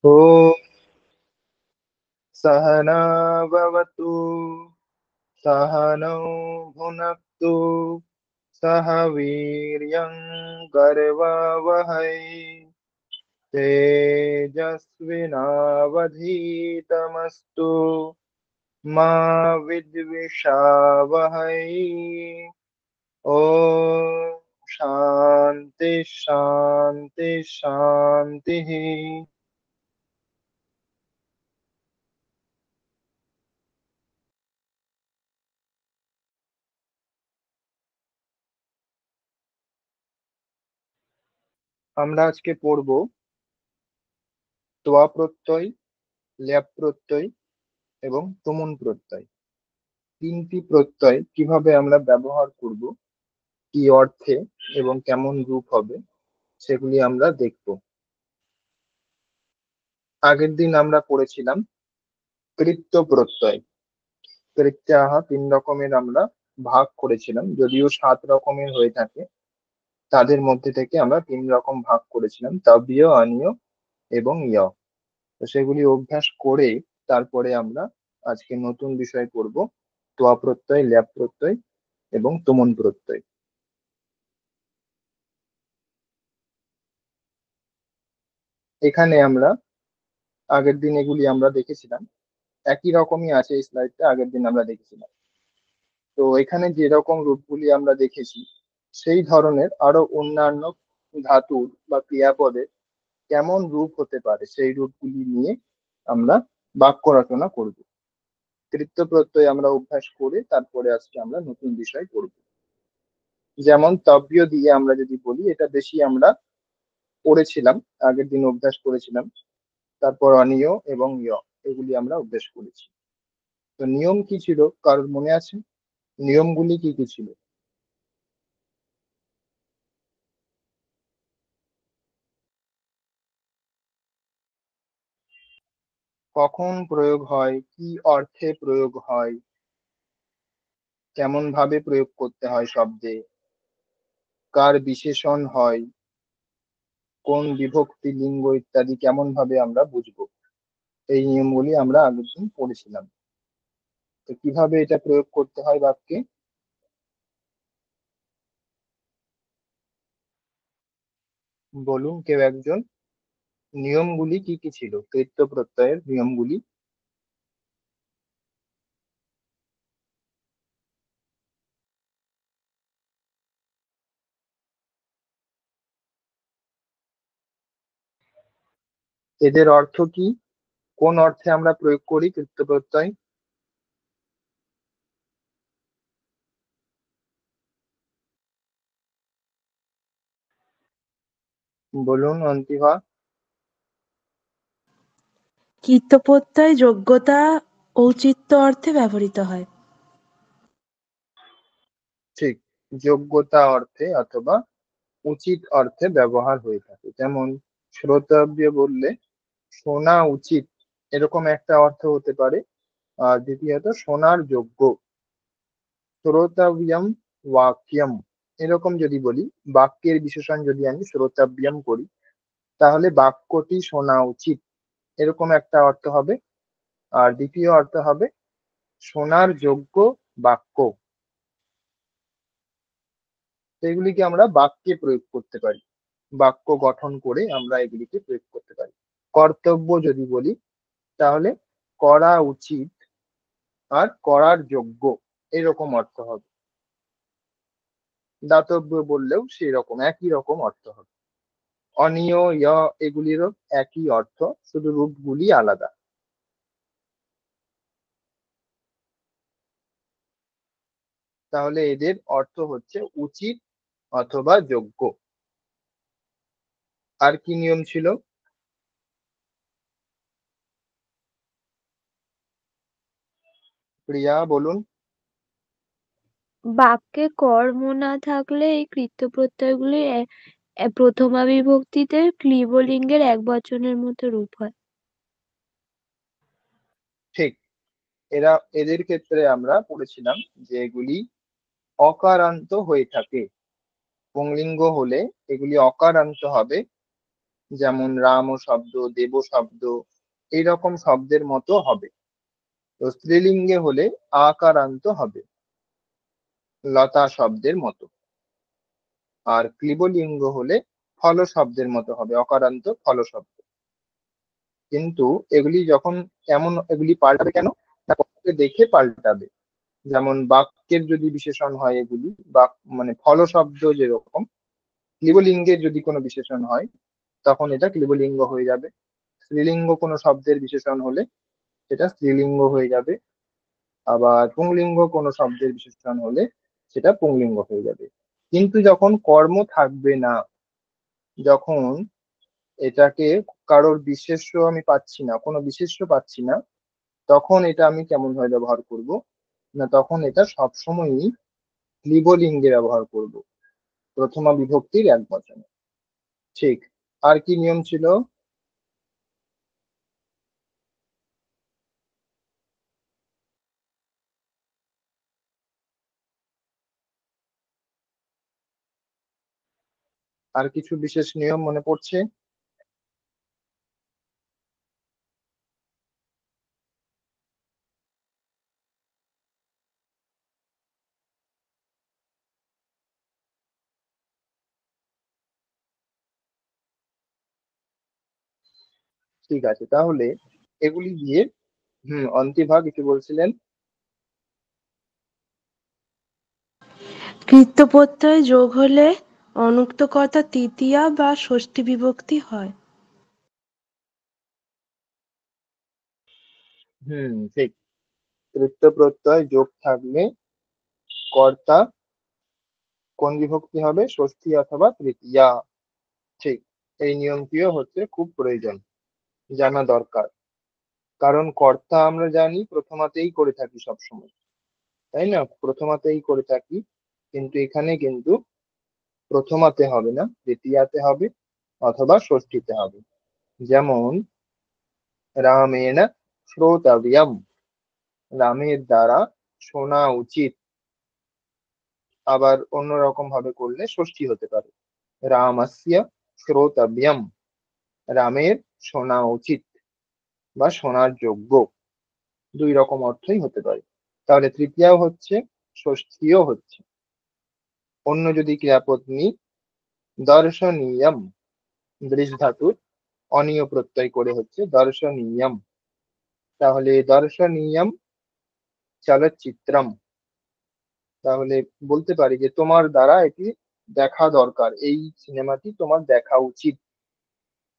ॐ सहना भवतु सहनौ भुनक्तु सह वीर्यं करवावहै तेजस्विनावधीतमस्तु मा विद्विषावहै। ॐ शान्ति शान्ति शान्तिः। আমরা আজকে পড়ব তোয়া প্রত্যয়, ল্যাপ প্রত্যয় এবং তুমুন প্রত্যয়। তিনটি প্রত্যয় কিভাবে আমরা ব্যবহার করব, কি অর্থে এবং কেমন রূপ হবে, সেগুলি আমরা দেখব। আগের দিন আমরা পড়েছিলাম কৃত্য প্রত্যয়। কৃত্যাহা তিন রকমের আমরা ভাগ করেছিলাম, যদিও 7 রকমের হয়ে থাকে। তাদের মধ্যে থেকে আমরা 3 রকম ভাগ করেছিলাম, তবীয়, অনীয় এবং ইয়। তো সেগুলি অভ্যাস করে তারপরে আমরা আজকে নতুন বিষয় পড়ব, তোয়া প্রত্যয়, ল্যাপ প্রত্যয় এবং তুমুন প্রত্যয়। এখানে আমরা আগের দিন এগুলি আমরা দেখেছিলাম, একই রকমই আছে এই স্লাইডটা, আগের দিন আমরা দেখেছিলাম। তো এখানে যেরকম রূপগুলি আমরা দেখেছি সেই ধরনের আরো অন্যান্য ধাতুর বা ক্রিয়াপদের কেমন রূপ হতে পারে সেই রূপগুলি নিয়ে আমরা বাক্য রচনা করব। কৃত্য প্রত্যয় আমরা অভ্যাস করে তারপরে আজকে আমরা নতুন বিষয় পড়ব। যেমন তব্য দিয়ে আমরা যদি বলি, এটা বেশি আমরা পড়েছিলাম, আগের দিন অভ্যাস করেছিলাম। তারপর অনিয় এবং ইয়, এগুলি আমরা অভ্যাস করেছি। তো নিয়ম কি ছিল কারোর মনে আছে? নিয়মগুলি কি কি ছিল? কখন প্রয়োগ হয়, কি অর্থে প্রয়োগ হয়, কেমন ভাবে প্রয়োগ করতে হয় শব্দে, কার বিশেষণ হয়, কোন বিভক্তি, লিঙ্গ ইত্যাদি কেমন ভাবে আমরা বুঝবো, এই নিয়মগুলি আমরা আগের দিন পড়েছিলাম। তো কিভাবে এটা প্রয়োগ করতে হয় বাক্যে, বলুন কেউ একজন। নিয়মগুলি কি কি ছিল কৃত্য প্রত্যয়ের নিয়মগুলি? এদের অর্থ কি, কোন অর্থে আমরা প্রয়োগ করি কৃত্য প্রত্যয়? বলুন অন্তিভা। কৃতপ্রত্যয় যোগ্যতা, ঔচিত্য অর্থে ব্যবহৃত হয়। ঠিক, যোগ্যতা অর্থে অথবা উচিত অর্থে ব্যবহার হয়ে থাকে। যেমন শ্রোতব্য বললে শোনা উচিত, এরকম একটা অর্থ হতে পারে। আর দ্বিতীয়ত শোনার যোগ্য, শ্রোতব্যম বাক্যম, এরকম যদি বলি, বাক্যের বিশেষণ যদি আমি শ্রোতব্যম করি, তাহলে বাক্যটি শোনা উচিত, এরকম একটা অর্থ হবে। আর দ্বিতীয় অর্থ হবে শোনার যোগ্য বাক্য। তো এগুলিকে আমরা বাক্যে প্রয়োগ করতে পারি, বাক্য গঠন করে আমরা এগুলিকে প্রয়োগ করতে পারি। কর্তব্য যদি বলি, তাহলে করা উচিত আর করার যোগ্য, এরকম অর্থ হবে। দাতব্য বললেও সেই রকম একই রকম অর্থ হবে। অনিয়, ইয়, এগুলিরও একই অর্থ, শুধু রূপগুলি আলাদা। তাহলে এদের অর্থ হচ্ছে উচিত অথবা যোগ্য। আর কি নিয়ম ছিল? প্রিয়া বলুন। বাক্যে কর্ম না থাকলে এই কৃত্যপ্রত্যয়গুলি প্রথমা বিভক্তিতে ক্লিবলিঙ্গের একবচনের মতো রূপ হয়। ঠিক, এরা এদের ক্ষেত্রে আমরা পড়েছিলাম যে এগুলি অকারান্ত হয়ে থাকে। পুংলিঙ্গ হলে এগুলি অকারান্ত হবে, যেমন রাম শব্দ, দেব শব্দ, এইরকম শব্দের মতো হবে। তো স্ত্রীলিঙ্গে হলে আকারান্ত হবে, লতা শব্দের মতো। আর ক্লীবলিঙ্গ হলে ফল শব্দের মতো হবে, অকারান্ত ফল শব্দ। কিন্তু এগুলি যখন এগুলি পাল্টাবে কেন? না, কথাকে দেখে পাল্টাবে। যেমন বাক্যের যদি বিশেষণ হয় এগুলি, বাক মানে ফল শব্দ যেরকম, ক্লীবলিঙ্গের যদি কোনো বিশেষণ হয় তখন এটা ক্লীবলিঙ্গ হয়ে যাবে। স্ত্রীলিঙ্গ কোনো শব্দের বিশেষণ হলে সেটা স্ত্রীলিঙ্গ হয়ে যাবে। আবার পুংলিঙ্গ কোনো শব্দের বিশেষণ হলে সেটা পুংলিঙ্গ হয়ে যাবে। কিন্তু যখন কর্ম থাকবে না, যখন এটাকে কারোর বিশেষ্য আমি পাচ্ছি না, কোনো বিশেষ্য পাচ্ছি না, তখন এটা আমি কেমন ভাবে ব্যবহার করব? না, তখন এটা সবসময়ই ক্লীবলিঙ্গে ব্যবহার করব, প্রথমা বিভক্তির এক বচনে। ঠিক। আর কি নিয়ম ছিল? আর কিছু বিশেষ নিয়ম মনে পড়ছে? ঠিক আছে, তাহলে এগুলি দিয়ে অন্তিভাগ কিছু বলছিলেন। কৃত্য প্রত্যয় যোগ হলে অনুক্ত কর্তা তৃতীয়া বা ষষ্ঠী বিভক্তি হয়। ঠিক। তৃতীয় প্রত্যয় যোগ থাকলে কর্তা কোন বিভক্তি হবে? ষষ্ঠী অথবা তৃতীয়া। ঠিক। এই নিয়মটিও হচ্ছে খুব প্রয়োজন, জানা দরকার। কারণ কর্তা আমরা জানি প্রথমাতেই করে থাকি সবসময়, তাই না? প্রথমাতেই করে থাকি, কিন্তু এখানে কিন্তু প্রথমাতে হবে না, তৃতীয়াতে হবে অথবা ষষ্ঠীতে হবে। যেমন রামেণ শ্রোতব্যম, রামের দ্বারা শোনা উচিত। আবার অন্যরকম ভাবে করলে ষষ্ঠী হতে পারে, রামস্য শ্রোতব্যম, রামের শোনা উচিত বা শোনার যোগ্য। দুই রকম অর্থই হতে পারে। তাহলে তৃতীয়াও হচ্ছে, ষষ্ঠীও হচ্ছে। অন্য যদি ক্রিয়াপদ নিই, দর্শনীয়ম, দৃশ ধাতুর অনীয় প্রত্যয় করে হচ্ছে দর্শনীয়ম। তাহলে দর্শনীয়ম চলচ্চিত্রম, তাহলে বলতে পারি যে তোমার দ্বারা এটি দেখা দরকার, এই সিনেমাটি তোমার দেখা উচিত।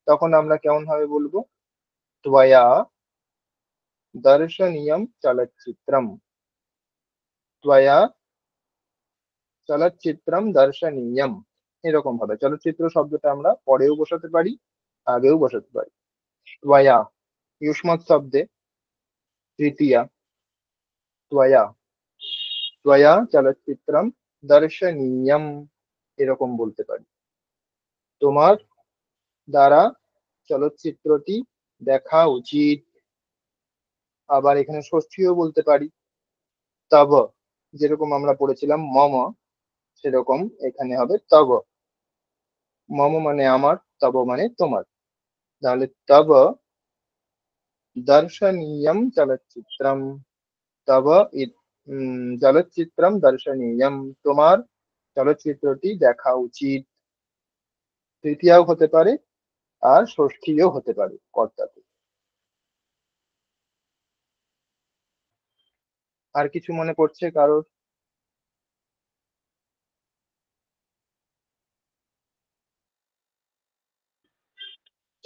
তখন আমরা কেমন ভাবে বলবো? ত্বয়া দর্শনীয়ম চলচ্চিত্রম, ত্বয়া চলচ্চিত্রম দর্শনীয়ম। এরকম ভাবে চলচ্চিত্র শব্দটা আমরা পরেও বসাতে পারি, আগেও বসাতে পারি। ত্বয়া ইউষ্মৎ শব্দে তৃতীয়া, ত্বয়া, ত্বয়া চলচ্চিত্রম দর্শনীয়ম, এরকম বলতে পারি। তোমার দ্বারা চলচ্চিত্রটি দেখা উচিত। আবার এখানে ষষ্ঠীও বলতে পারি, তব, যেরকম আমরা পড়েছিলাম মম, সেরকম এখানে হবে তব। মম মানে আমার, তব মানে তোমার। তাহলে তব দর্শনীয়ম চলচ্চিত্রম, তব চলচ্চিত্রম দর্শনীয়ম, তোমার চলচ্চিত্রটি দেখা উচিত। তৃতীয়াও হতে পারে আর ষষ্ঠীও হতে পারে কর্তাতে। আর কিছু মনে পড়ছে কারোর?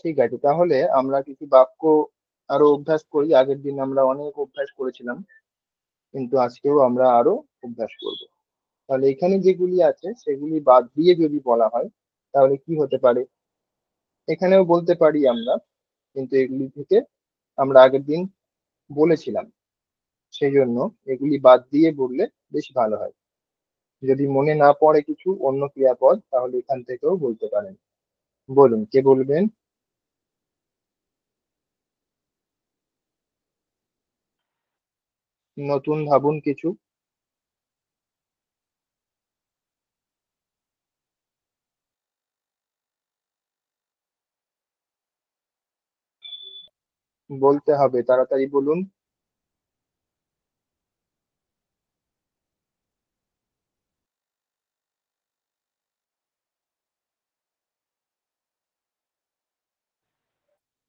ঠিক আছে, তাহলে আমরা কিছু বাক্য আরো অভ্যাস করি। আগের দিন আমরা অনেক অভ্যাস করেছিলাম, কিন্তু আজকেও আমরা আরো অভ্যাস করব। তাহলে এখানে যেগুলি আছে সেগুলি বাদ দিয়ে যদি বলা হয় তাহলে কি হতে পারে? এখানেও বলতে পারি আমরা, কিন্তু এগুলি থেকে আমরা আগের দিন বলেছিলাম, সেই জন্য এগুলি বাদ দিয়ে বললে বেশ ভালো হয়। যদি মনে না পড়ে কিছু অন্য ক্রিয়াপদ, তাহলে এখান থেকেও বলতে পারেন। বলুন, কে বলবেন? নতুন ভাবুন কিছু। বলতে হবে, তাড়াতাড়ি বলুন।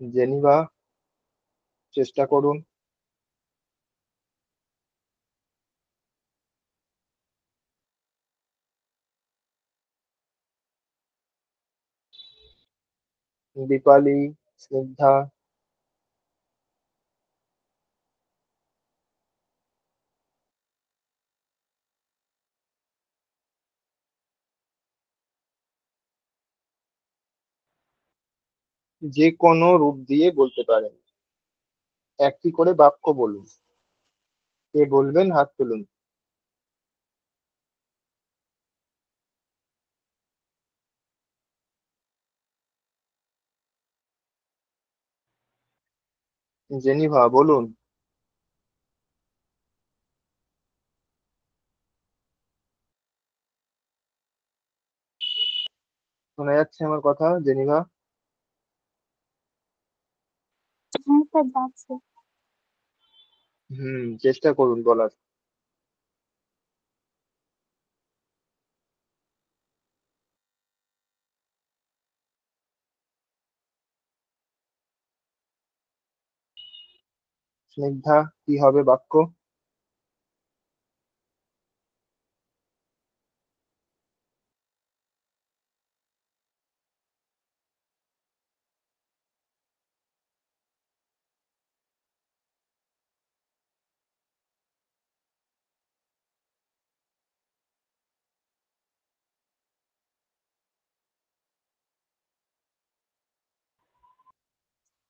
জেনিভা, চেষ্টা করুন। দীপালি, স্নিগ্ধা, যে কোনো রূপ দিয়ে বলতে পারেন। একটি করে বাক্য বলুন। কে বলবেন, হাত তুলুন। জেনিভা বলুন। শোনা যাচ্ছে আমার কথা, জেনিভা? হ্যাঁ স্যার, যাচ্ছে। চেষ্টা করুন বলার। স্নিগ্ধা, কি হবে বাক্য?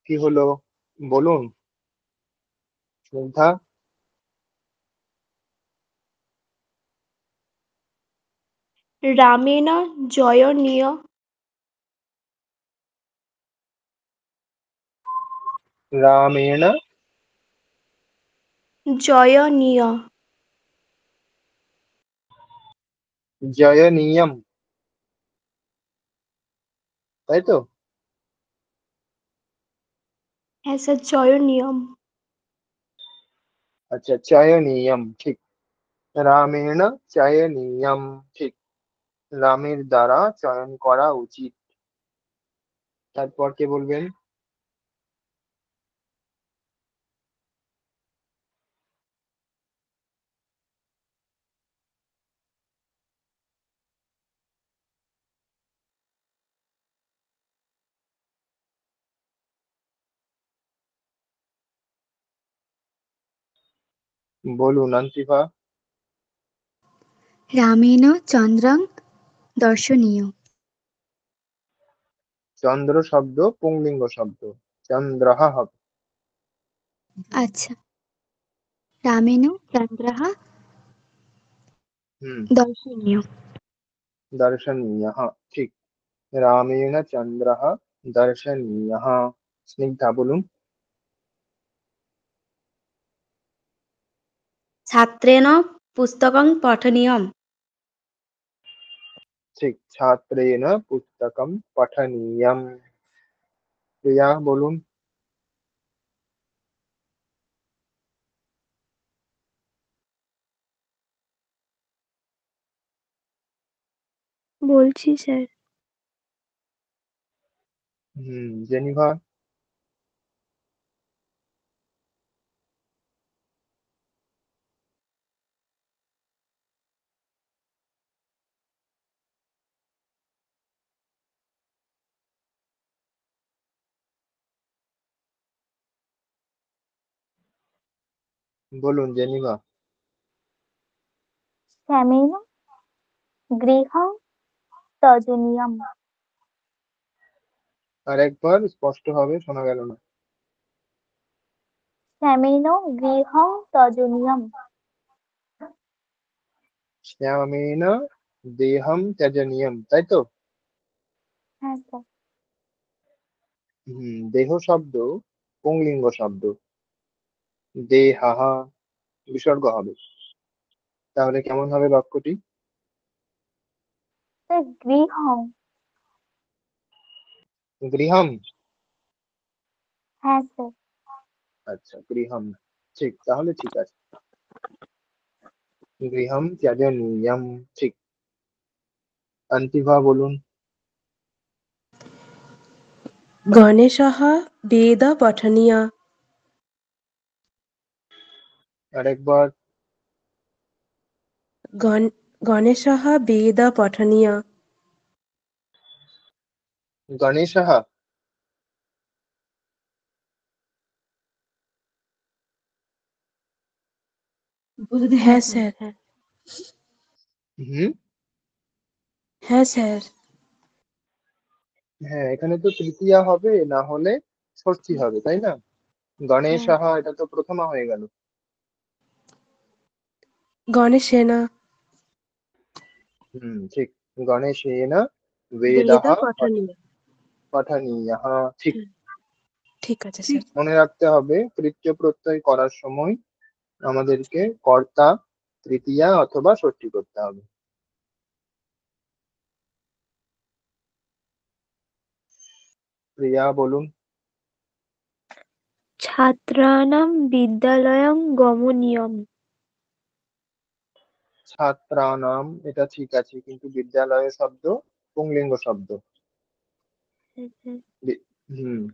কি হলো, বলুন স্নিগ্ধা। রামেণ জয়নীয়। রামেণ জয়নীয়। জয়নীয়ম, তাই তো? হ্যাঁ স্যার, জয়নিয়ম। আচ্ছা, চয়নীয়ম, ঠিক। রামেণ চয়নীয়ম, ঠিক। রামের দ্বারা চয়ন করা উচিত। তারপর কে বলবেন? বলুন আন্তিফা। রামেণ চন্দ্রং দর্শনীয়। চন্দ্র শব্দ পুংলিঙ্গ শব্দ, চন্দ্রহা হবে। আচ্ছা, রামেণ চন্দ্রः হুম দর্শনীয়। দর্শনীয়ः, ঠিক। রামেণ চন্দ্রः দর্শনীয়ः। স্নিগ্ধা বলুন। ছাত্রেণ পুস্তকং পঠনীয়ম। ঠিক, ছাত্রেণ পুস্তকম পঠনীয়ম। প্রিয়া বলুন। বলছি স্যার। জেনিভা। বলুন জেনিভা। শ্যামেন গৃহং তজনীয়ম। আর একবার স্পষ্ট হবে, শোনা গেল না। শ্যামেন গৃহং তজনীয়ম। শ্যামেন দেহম ত্যজনীয়ম, তাই তো? হ্যাঁ স্যার। দেহ শব্দ পুংলিঙ্গ শব্দ, দেহাহা বিসর্গ হবে। তাহলে কেমন হবে বাক্যটি? স্যার, গৃহং। গৃহম। হ্যাঁ স্যার। আচ্ছা, গৃহম। ঠিক, তাহলে ঠিক আছে। গৃহম ত্যাজনীয়ম। ঠিক। অন্তিভা বলুন। গণেশः বেদ পঠনীয়। আরেকবার। গণেশः বেদ পঠনীয়। গণেশः। হ্যাঁ স্যার। হুম। হ্যাঁ স্যার। হ্যাঁ, এখানে তো তৃতীয়া হবে, না হলে ষষ্ঠী হবে, তাই না? গণেশः এটা তো প্রথমা হয়ে গেল। গণেশেন ঠিক। গণেশেন বেদ বেদः পঠনীয়। পঠনীয়ः। ঠিক। ঠিক আছে স্যার। মনে রাখতে হবে তৃতীয় প্রত্যয় করার সময় আমাদেরকে কর্তা তৃতীয়া অথবা ষষ্ঠী করতে হবে। প্রিয়া বলুন। ছাত্রাণাং বিদ্যালয়ং গমনীয়ম। ছাত্রানাম এটা ঠিক আছে, কিন্তু বিদ্যালয় শব্দ পুংলিঙ্গ শব্দ।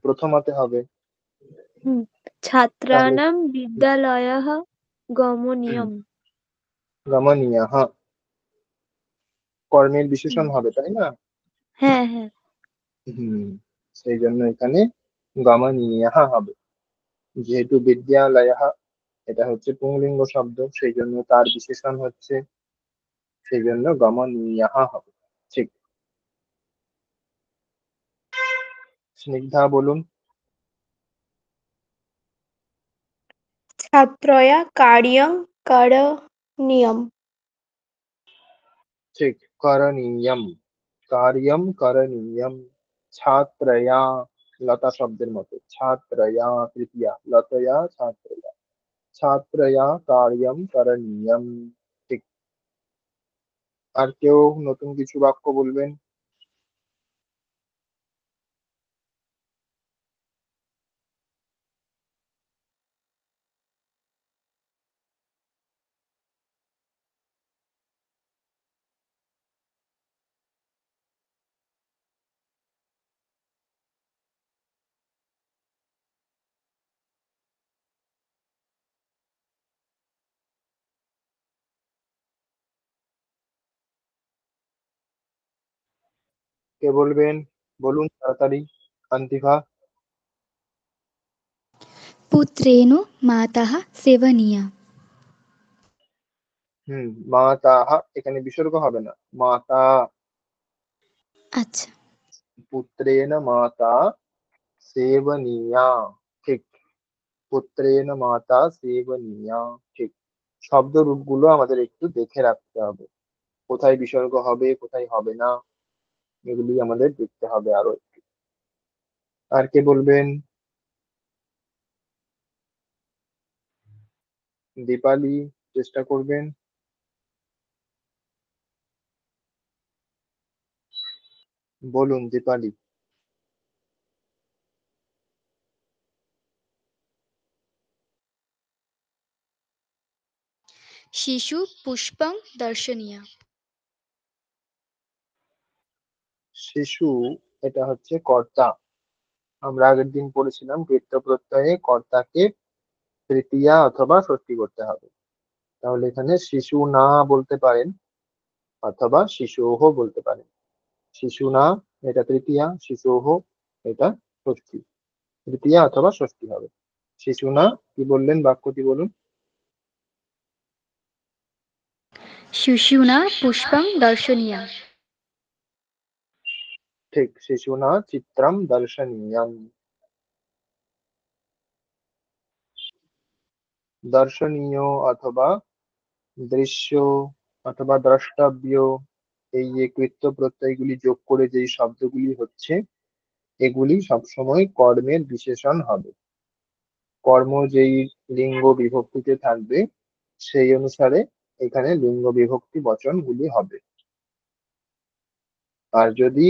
প্রথমাতে হবে। তাহলে ছাত্রাণাং বিদ্যালয়ः গমনীয়ম। গমনীয়। হ্যাঁ, কর্মের বিশেষণ হবে, তাই না? হ্যাঁ হ্যাঁ। হুম সেই জন্য এখানে গমনীয় হবে। যেহেতু বিদ্যালয় এটা হচ্ছে পুংলিঙ্গ শব্দ, সেই জন্য তার বিশেষণ হচ্ছে, সেই জন্য গমনীয় হবে। ঠিক। স্নিগ্ধা বলুন। ছাত্রয়া কার্যং করণীয়ম। ঠিক। করণীয়ম। কার্যম করণীয়ম। ছাত্রয়া লতা শব্দের মতো, ছাত্রয়া তৃতীয়া, লতয়া ছাত্রয়া, ছাত্রয়া কার্যম করণীয়ম। ঠিক। আর কেউ নতুন কিছু বাক্য বলবেন? কে বলবেন? বলুন তাড়াতাড়ি। অন্তিভা। পুত্রেণ মাতা সেবনীয়া। মাতা, এখানে বিসর্গ হবে না, মাতা। আচ্ছা। পুত্রেণ মাতা সেবনীয়া। ঠিক। পুত্রেণ মাতা সেবনীয়া। ঠিক। শব্দ রূপগুলো আমাদের একটু দেখে রাখতে হবে, কোথায় বিসর্গ হবে কোথায় হবে না, এগুলি আমাদের দেখতে হবে আরো একটু। আর কে বলবেন? দীপালি, চেষ্টা করবেন। বলুন দীপালি। শিশু পুষ্পং দর্শনীয়া। শিশু এটা হচ্ছে কর্তা। আমরা আগের দিন পড়েছিলাম কৃত্য প্রত্যয়ে কর্তাকে তৃতীয়া অথবা ষষ্ঠী করতে হবে। তাহলে এখানে শিশু না বলতে পারেন, অথবা শিশুহ বলতে পারেন। শিশু না এটা তৃতীয়া, শিশুহ এটা ষষ্ঠী। তৃতীয়া অথবা ষষ্ঠী হবে। শিশু না কি বললেন, বাক্যটি বলুন। শিশুনা পুষ্পং দর্শনীয়া। ঠিক। শিশু না চিত্রম দর্শনীয়ম। দর্শনীয় অথবা দৃশ্য অথবা দ্রষ্টব্য, এই যে কৃত্য প্রত্যয়গুলি যোগ করে যেই শব্দগুলি হচ্ছে, এগুলি সবসময় কর্মের বিশেষণ হবে। কর্ম যেই লিঙ্গ বিভক্তিতে থাকবে সেই অনুসারে এখানে লিঙ্গ বিভক্তি বচনগুলি হবে। আর যদি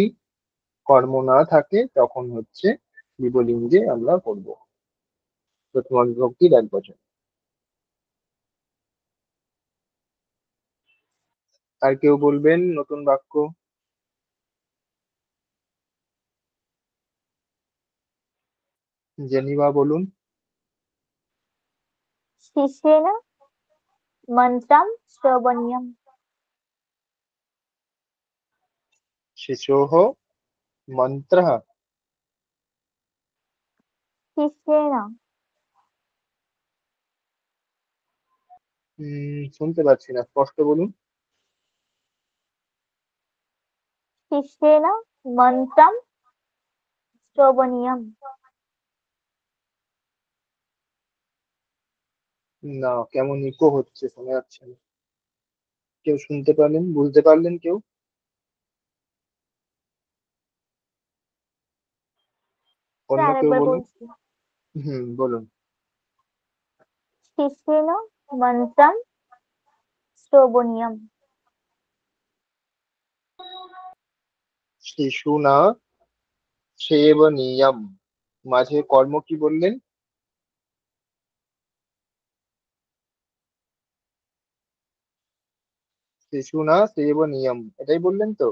কর্ম না থাকে তখন হচ্ছে বিবলিঙ্গে আমরা করব। প্রথমা বিভক্তির 1 বচন। আর কেউ বলবেন নতুন বাক্য? জেনিভা বলুন। शिष्येन मन्त्रं श्रवणीयम्। শিশোঃ মন্ত্রঃ। शिष्येन শুনতে পাচ্ছি না, স্পষ্ট বলুন। शिष्येन मन्त्रं श्रवणीयम्। না, কেমন ইকো হচ্ছে, শোনা যাচ্ছে না। কেউ শুনতে পারলেন, বুঝতে পারলেন কেউ? অন্য কেউ আরেকবার বলুন। বলছি। বলুন। शिष्येन मन्त्रं श्रवणीयम्। শিশুনা সেবনীয়ম, মাঝে কর্ম কি বললেন? শিশুনা সেবনীয়ম, এটাই বললেন তো?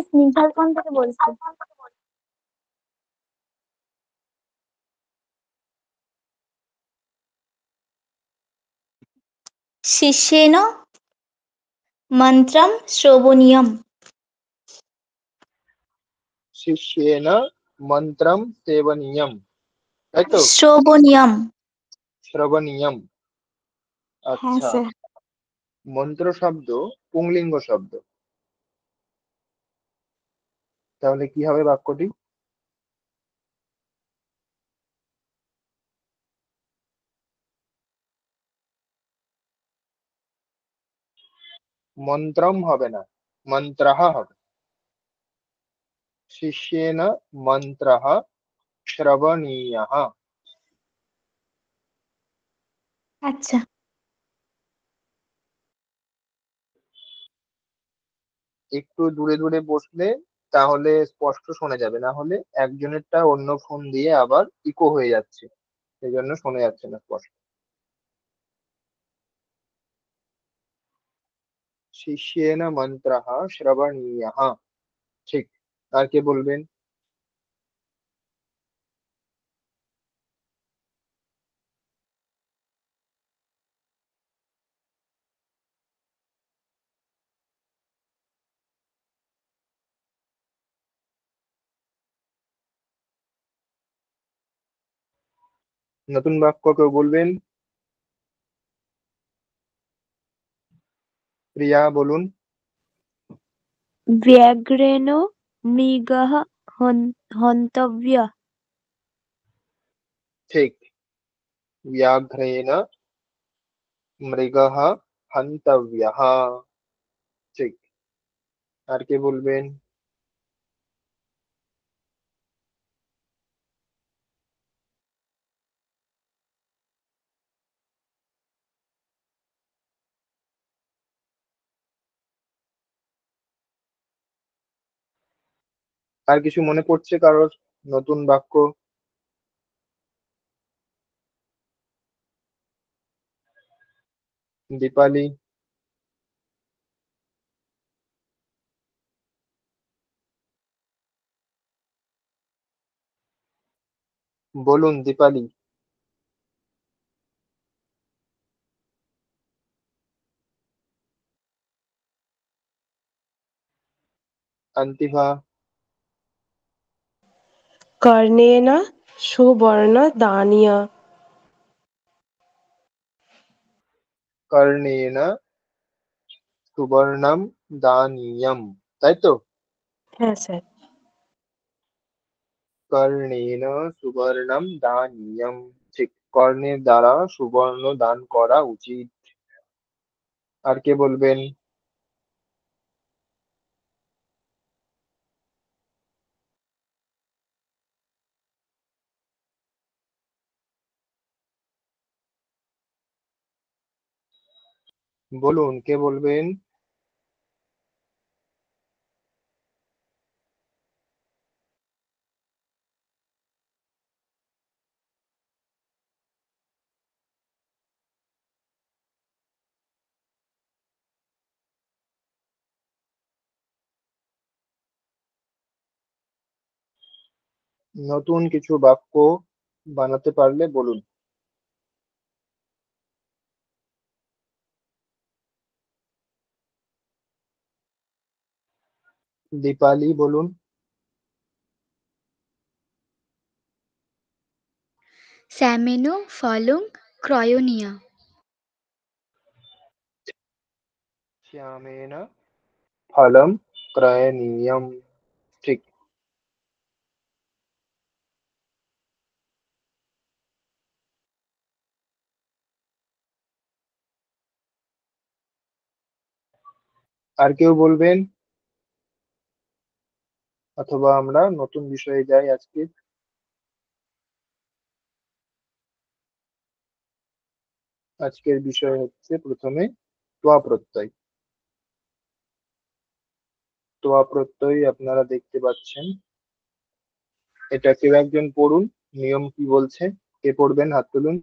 স্নিগ্ধার কোণ থেকে বলছি। शिष्येन मन्त्रं श्रवणीयम्। শিষ্যেন মন্ত্রম সেবনীয়ম, তাই তো? श्रवणीयम्। শ্রবণীয়ম। হ্যাঁ আচ্ছা, স্যার। মন্ত্র শব্দ পুংলিঙ্গ শব্দ, তাহলে কি হবে বাক্যটি? মন্ত্রম হবে না, মন্ত্রঃ হবে। শিষ্যেন মন্ত্রঃ শ্রবণীয়ঃ। আচ্ছা। একটু দূরে দূরে বসলে তাহলে স্পষ্ট শোনা যাবে, না হলে একজনেরটা অন্য ফোন দিয়ে আবার ইকো হয়ে যাচ্ছে, সেই জন্য শোনা যাচ্ছে না স্পষ্ট। শিষ্যেন মন্ত্রঃ শ্রবণীয়ঃ, ঠিক। আর কে বলবেন? নতুন বাক্য কেউ বলবেন? প্রিয়া বলুন। व्याघ्रेण मृगः हन्तव्यः। ঠিক, ব্যাঘ্রেণ মৃগः হন্তব্যः, ঠিক। আর কে বলবেন? আর কিছু মনে পড়ছে কারোর নতুন বাক্য? দীপালি বলুন, দীপালি। অন্তিভা। कर्णेन सुवर्णदानीय। কর্ণেন সুবর্ণম দানীয়ম, তাই তো? হ্যাঁ স্যার। কর্ণেন সুবর্ণম দানীয়ম, ঠিক। কর্ণের দ্বারা সুবর্ণ দান করা উচিত। আর কে বলবেন? বলুন, কে বলবেন? নতুন কিছু বাক্য বানাতে পারলে বলুন। দীপালি বলুন। শ্যামেনো ফলং ক্রয়োনিয়া। শ্যামেন ফলম ক্রয়ণীয়ম। ঠিক। আর কেউ বলবেন, অথবা আমরা নতুন বিষয়ে যাই আজকে। আজকের বিষয় হচ্ছে প্রথমে ত্বয়া প্রত্যয়। ত্বয়া প্রত্যয় আপনারা দেখতে পাচ্ছেন। এটা কেউ একজন পড়ুন, নিয়ম কি বলছে। কে পড়বেন, হাত তুলুন।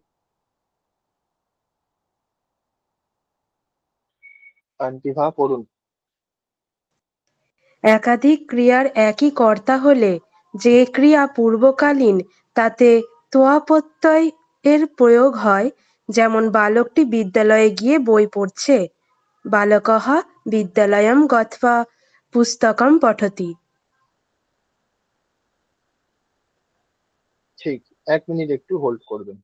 আন্টিভা পড়ুন। একাধিক ক্রিয়ার একই কর্তা হলে যে ক্রিয়া পূর্বকালীন তাতে তোয়া প্রত্যয় এর প্রয়োগ হয়, যেমন বালকটি বিদ্যালয়ে গিয়ে বই পড়ছে, বালকঃ বিদ্যালয়ং গত্বা পুস্তকম পঠতি। ঠিক। 1 মিনিট একটু হোল্ড করবেন।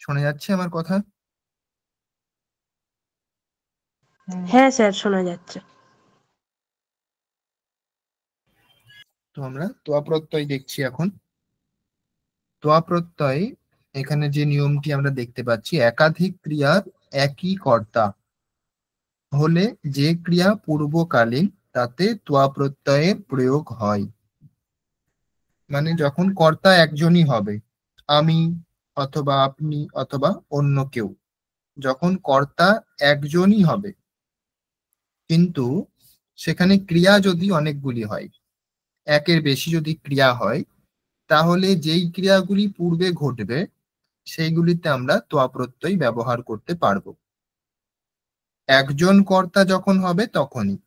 শোনা যাচ্ছে আমার কথা? হ্যাঁ স্যার, শোনা যাচ্ছে। তো আমরা ত্বয়া প্রত্যয় দেখছি এখন। ত্বয়া প্রত্যয়, এখানে যে নিয়মটি আমরা দেখতে পাচ্ছি, একাধিক ক্রিয়ার একই কর্তা হলে যে ক্রিয়া পূর্বকালীন তাতে ত্বয়া প্রত্যয়ের প্রয়োগ হয়। মানে যখন কর্তা একজনই হবে, আমি অথবা আপনি অথবা অন্য কেউ, যখন কর্তা একজনই হবে কিন্তু সেখানে ক্রিয়া যদি অনেকগুলি হয়, একের বেশি যদি ক্রিয়া হয়, তাহলে যেই ক্রিয়াগুলি পূর্বে ঘটবে সেইগুলিতে আমরা ত্বয়া প্রত্যয় ব্যবহার করতে পারবো। একজন কর্তা যখন হবে তখনই।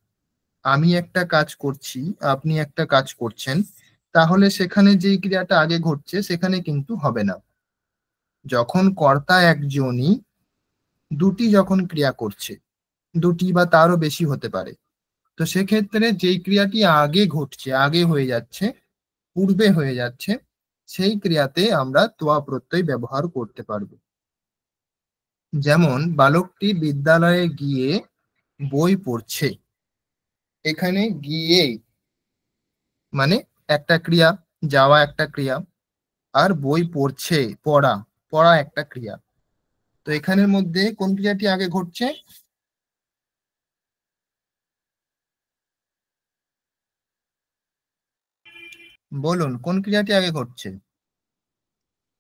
আমি একটা কাজ করছি, আপনি একটা কাজ করছেন, তাহলে সেখানে যেই ক্রিয়াটা আগে ঘটছে সেখানে কিন্তু হবে না। যখন কর্তা একজনই, দুটি যখন ক্রিয়া করছে, দুটি বা তারও বেশি হতে পারে, তো সেক্ষেত্রে যেই ক্রিয়াটি আগে ঘটছে, আগে হয়ে যাচ্ছে, পূর্বে হয়ে যাচ্ছে, সেই ক্রিয়াতে আমরা ত্বয়া প্রত্যয় ব্যবহার করতে পারবো। যেমন বালকটি বিদ্যালয়ে গিয়ে বই পড়ছে। এখানে গিয়ে মানে একটা ক্রিয়া, যাওয়া একটা ক্রিয়া, আর বই পড়ছে, পড়া, পড়া একটা ক্রিয়া। তো এখানের মধ্যে কোন ক্রিয়াটি আগে ঘটছে? বলুন, কোন ক্রিয়াটি আগে ঘটছে?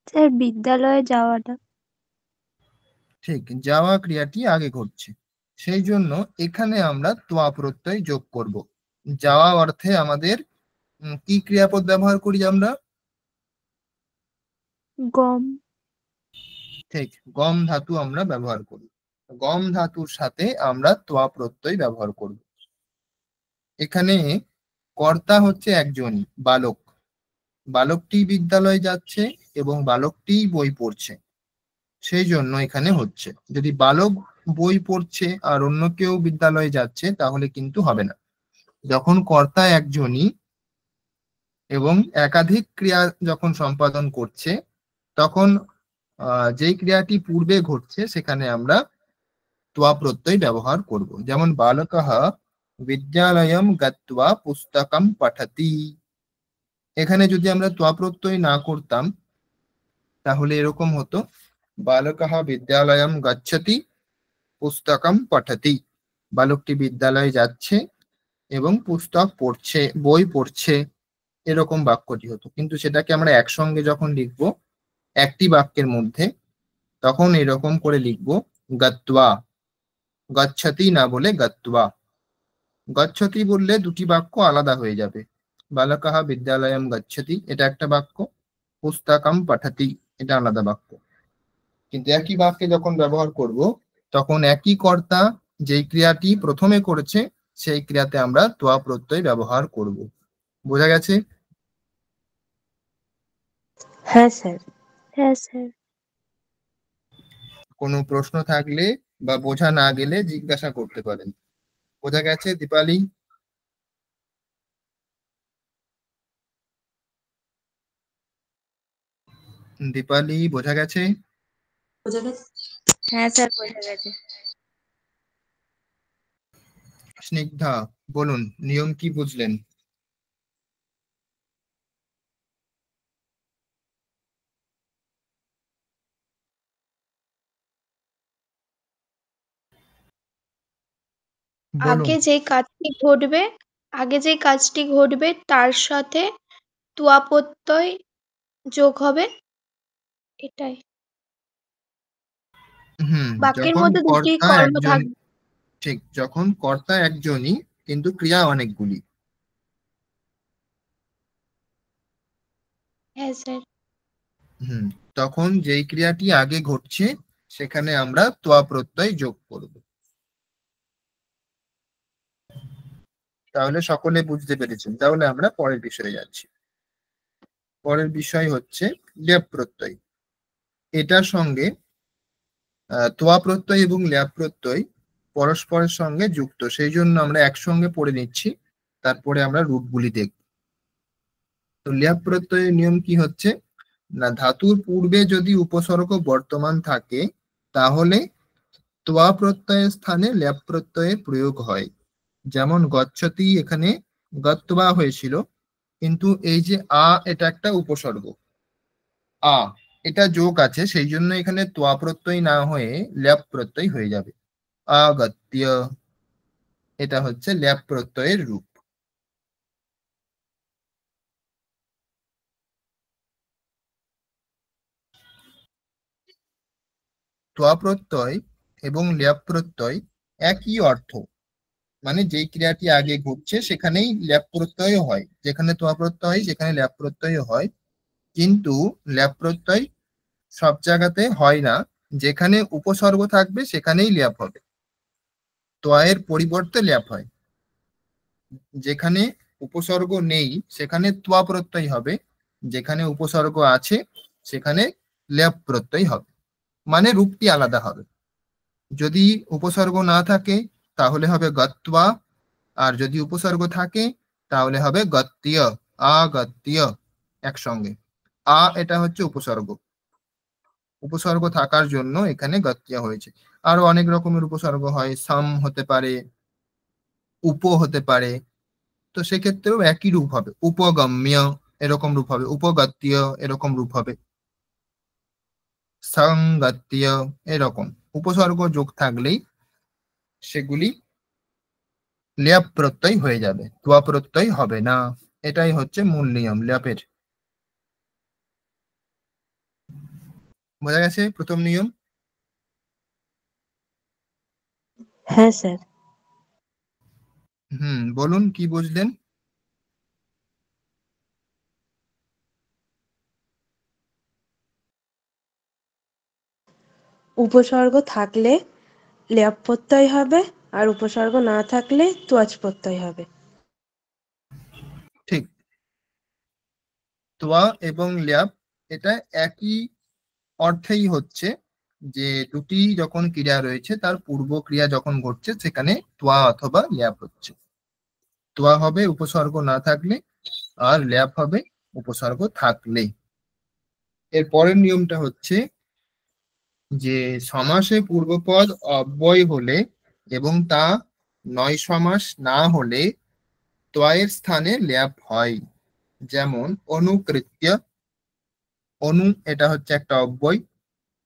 স্যার বিদ্যালয়ে যাওয়াটা। ঠিক, যাওয়া ক্রিয়াটি আগে ঘটছে। সেই জন্য এখানে আমরা ত্বয়া প্রত্যয় যোগ করব। যাওয়া অর্থে আমাদের কি ক্রিয়াপদ ব্যবহার করি আমরা? গম। ঠিক, গম ধাতু আমরা ব্যবহার করি। গম ধাতুর সাথে আমরা ত্বয়া প্রত্যয় ব্যবহার করব। এখানে কর্তা হচ্ছে একজনই, বালক। বালকটি বিদ্যালয়ে যাচ্ছে এবং বালকটি বই পড়ছে। সেই জন্য এখানে হচ্ছে। যদি বালক বই পড়ছে আর অন্য কেউ বিদ্যালয়ে যাচ্ছে তাহলে কিন্তু হবে না। যখন কর্তা একজনই এবং একাধিক ক্রিয়া যখন সম্পাদন করছে তখন যেই ক্রিয়াটি পূর্বে ঘটছে সেখানে আমরা ত্বয়া প্রত্যয় ব্যবহার করব। যেমন বালকঃ বিদ্যালয়ম গত্বা পুস্তকম পঠতি। এখানে যদি আমরা ত্বয়া প্রত্যয় না করতাম তাহলে এরকম হতো, বালকঃ বিদ্যালয়ম গচ্ছতি পুস্তকম পঠতি। বালকটি বিদ্যালয়ে যাচ্ছে এবং পুস্তক পড়ছে, বই পড়ছে, এরকম বাক্যটি হতো। কিন্তু সেটাকে আমরা একসঙ্গে যখন লিখব একটি বাক্যের মধ্যে, তখন এরকম করে লিখব গত্বা। গচ্ছতি না বলে গত্বা। গচ্ছতি বললে দুটি বাক্য আলাদা হয়ে যাবে। বালকঃ বিদ্যালয়ম গচ্ছতি এটা একটা বাক্য, পুস্তকম পঠতি এটা আলাদা বাক্য। কিন্তু একই বাক্যে যখন ব্যবহার করব তখন একই কর্তা যেই ক্রিয়াটি প্রথমে করেছে সেই ক্রিয়াতে আমরা ত্বয়া প্রত্যয় ব্যবহার করব। বোঝা গেছে? হ্যাঁ স্যার। হ্যাঁ স্যার। কোনো প্রশ্ন থাকলে বা বোঝা না গেলে জিজ্ঞাসা করতে পারেন। বোঝা গেছে দীপালি? দীপালি বোঝা গেছে? হ্যাঁ স্যার, বোঝা গেছে। স্নিগ্ধা বলুন নিয়ম কি বুঝলেন? বলুন। আগে যে কাজটি ঘটবে তার সাথে ত্বয়া প্রত্যয় যোগ হবে, এটাই। বাক্যের যখন মধ্যে দুটি কর্তা কর্ম একজন, থাকবে। ঠিক, যখন কর্তা একজনই কিন্তু ক্রিয়া অনেকগুলি। হ্যাঁ স্যার। তখন যেই ক্রিয়াটি আগে ঘটছে সেখানে আমরা ত্বয়া প্রত্যয় যোগ করব। তাহলে সকলে বুঝতে পেরেছেন। তাহলে আমরা পরের বিষয়ে যাচ্ছি। পরের বিষয় হচ্ছে লেপ প্রত্যয়। এটার সঙ্গে ত্বয়া প্রত্যয় এবং ল্যাপ প্রত্যয় পরস্পরের সঙ্গে যুক্ত, সেই জন্য আমরা একসঙ্গে পড়ে নিচ্ছি, তারপরে আমরা রূপগুলি দেখব। তো ল্যাপ প্রত্যয়ের নিয়ম কি হচ্ছে না, ধাতুর পূর্বে যদি উপসর্গ বর্তমান থাকে তাহলে ত্বয়া প্রত্যয়ের স্থানে ল্যাপ প্রত্যয়ের প্রয়োগ হয়। যেমন গচ্ছতি, এখানে গত্বা হয়েছিল, কিন্তু এই যে এটা একটা উপসর্গ, আ এটা যোগ আছে, সেই জন্য এখানে ত্বয়া প্রত্যয় না হয়ে ল্যাপ প্রত্যয় হয়ে যাবে। আগত্য, এটা হচ্ছে ল্যাপ প্রত্যয়ের রূপ। ত্বয়া প্রত্যয় এবং ল্যাপ প্রত্যয় একই অর্থ, মানে যেই ক্রিয়াটি আগে ঘটছে সেখানেই ল্যাপ প্রত্যয় হয়, যেখানে ত্বয়া প্রত্যয় হয় সেখানে ল্যাপ প্রত্যয় হয়। কিন্তু ল্যাপ প্রত্যয় সব জায়গাতে হয় না, যেখানে উপসর্গ থাকবে সেখানেই ল্যাপ হবে, ত্বয়ের পরিবর্তে ল্যাপ হয়। যেখানে উপসর্গ নেই সেখানে ত্বয়া প্রত্যয় হবে, যেখানে উপসর্গ আছে সেখানে ল্যাপ প্রত্যয় হবে, মানে রূপটি আলাদা হবে। যদি উপসর্গ না থাকে তাহলে হবে গত্বা, আর যদি উপসর্গ থাকে তাহলে হবে গত্য, আগত্য একসঙ্গে। এটা হচ্ছে উপসর্গ, উপসর্গ থাকার জন্য এখানে গত্য হয়েছে। আরো অনেক রকমের উপসর্গ হয়, সাম হতে পারে, উপ হতে পারে, তো সেক্ষেত্রেও একই রূপ হবে, উপগম্য এরকম রূপ হবে, উপগত্য এরকম রূপ হবে, সংগত্য এরকম। উপসর্গ যোগ থাকলেই সেগুলি ল্যাপ প্রত্যয় হয়ে যাবে, ত্বয়া প্রত্যয় হবে না। এটাই হচ্ছে মূল নিয়ম ল্যাপের। বোঝা গেছে প্রথম নিয়ম? হ্যাঁ স্যার। বলুন কি বুঝলেন? উপসর্গ থাকলে ল্যাপ প্রত্যয় হবে, আর উপসর্গ না থাকলে তোয়াজ প্রত্যয় হবে। ঠিক, ত্বয়া এবং ল্যাপ এটা একই অর্থেই হচ্ছে, যে দুটি যখন ক্রিয়া রয়েছে তার পূর্ব ক্রিয়া যখন ঘটছে সেখানে তোয়া অথবা ল্যাপ হচ্ছে। তোয়া হবে উপসর্গ না থাকলে, আর ল্যাপ হবে উপসর্গ থাকলে। এর পরের নিয়মটা হচ্ছে যে সমাসে পূর্বপদ অব্যয় হলে এবং তা নয় সমাস না হলে ত্বয়ের স্থানে ল্যাপ হয়। যেমন অনুকৃত্য, অনু এটা হচ্ছে একটা অব্যয়,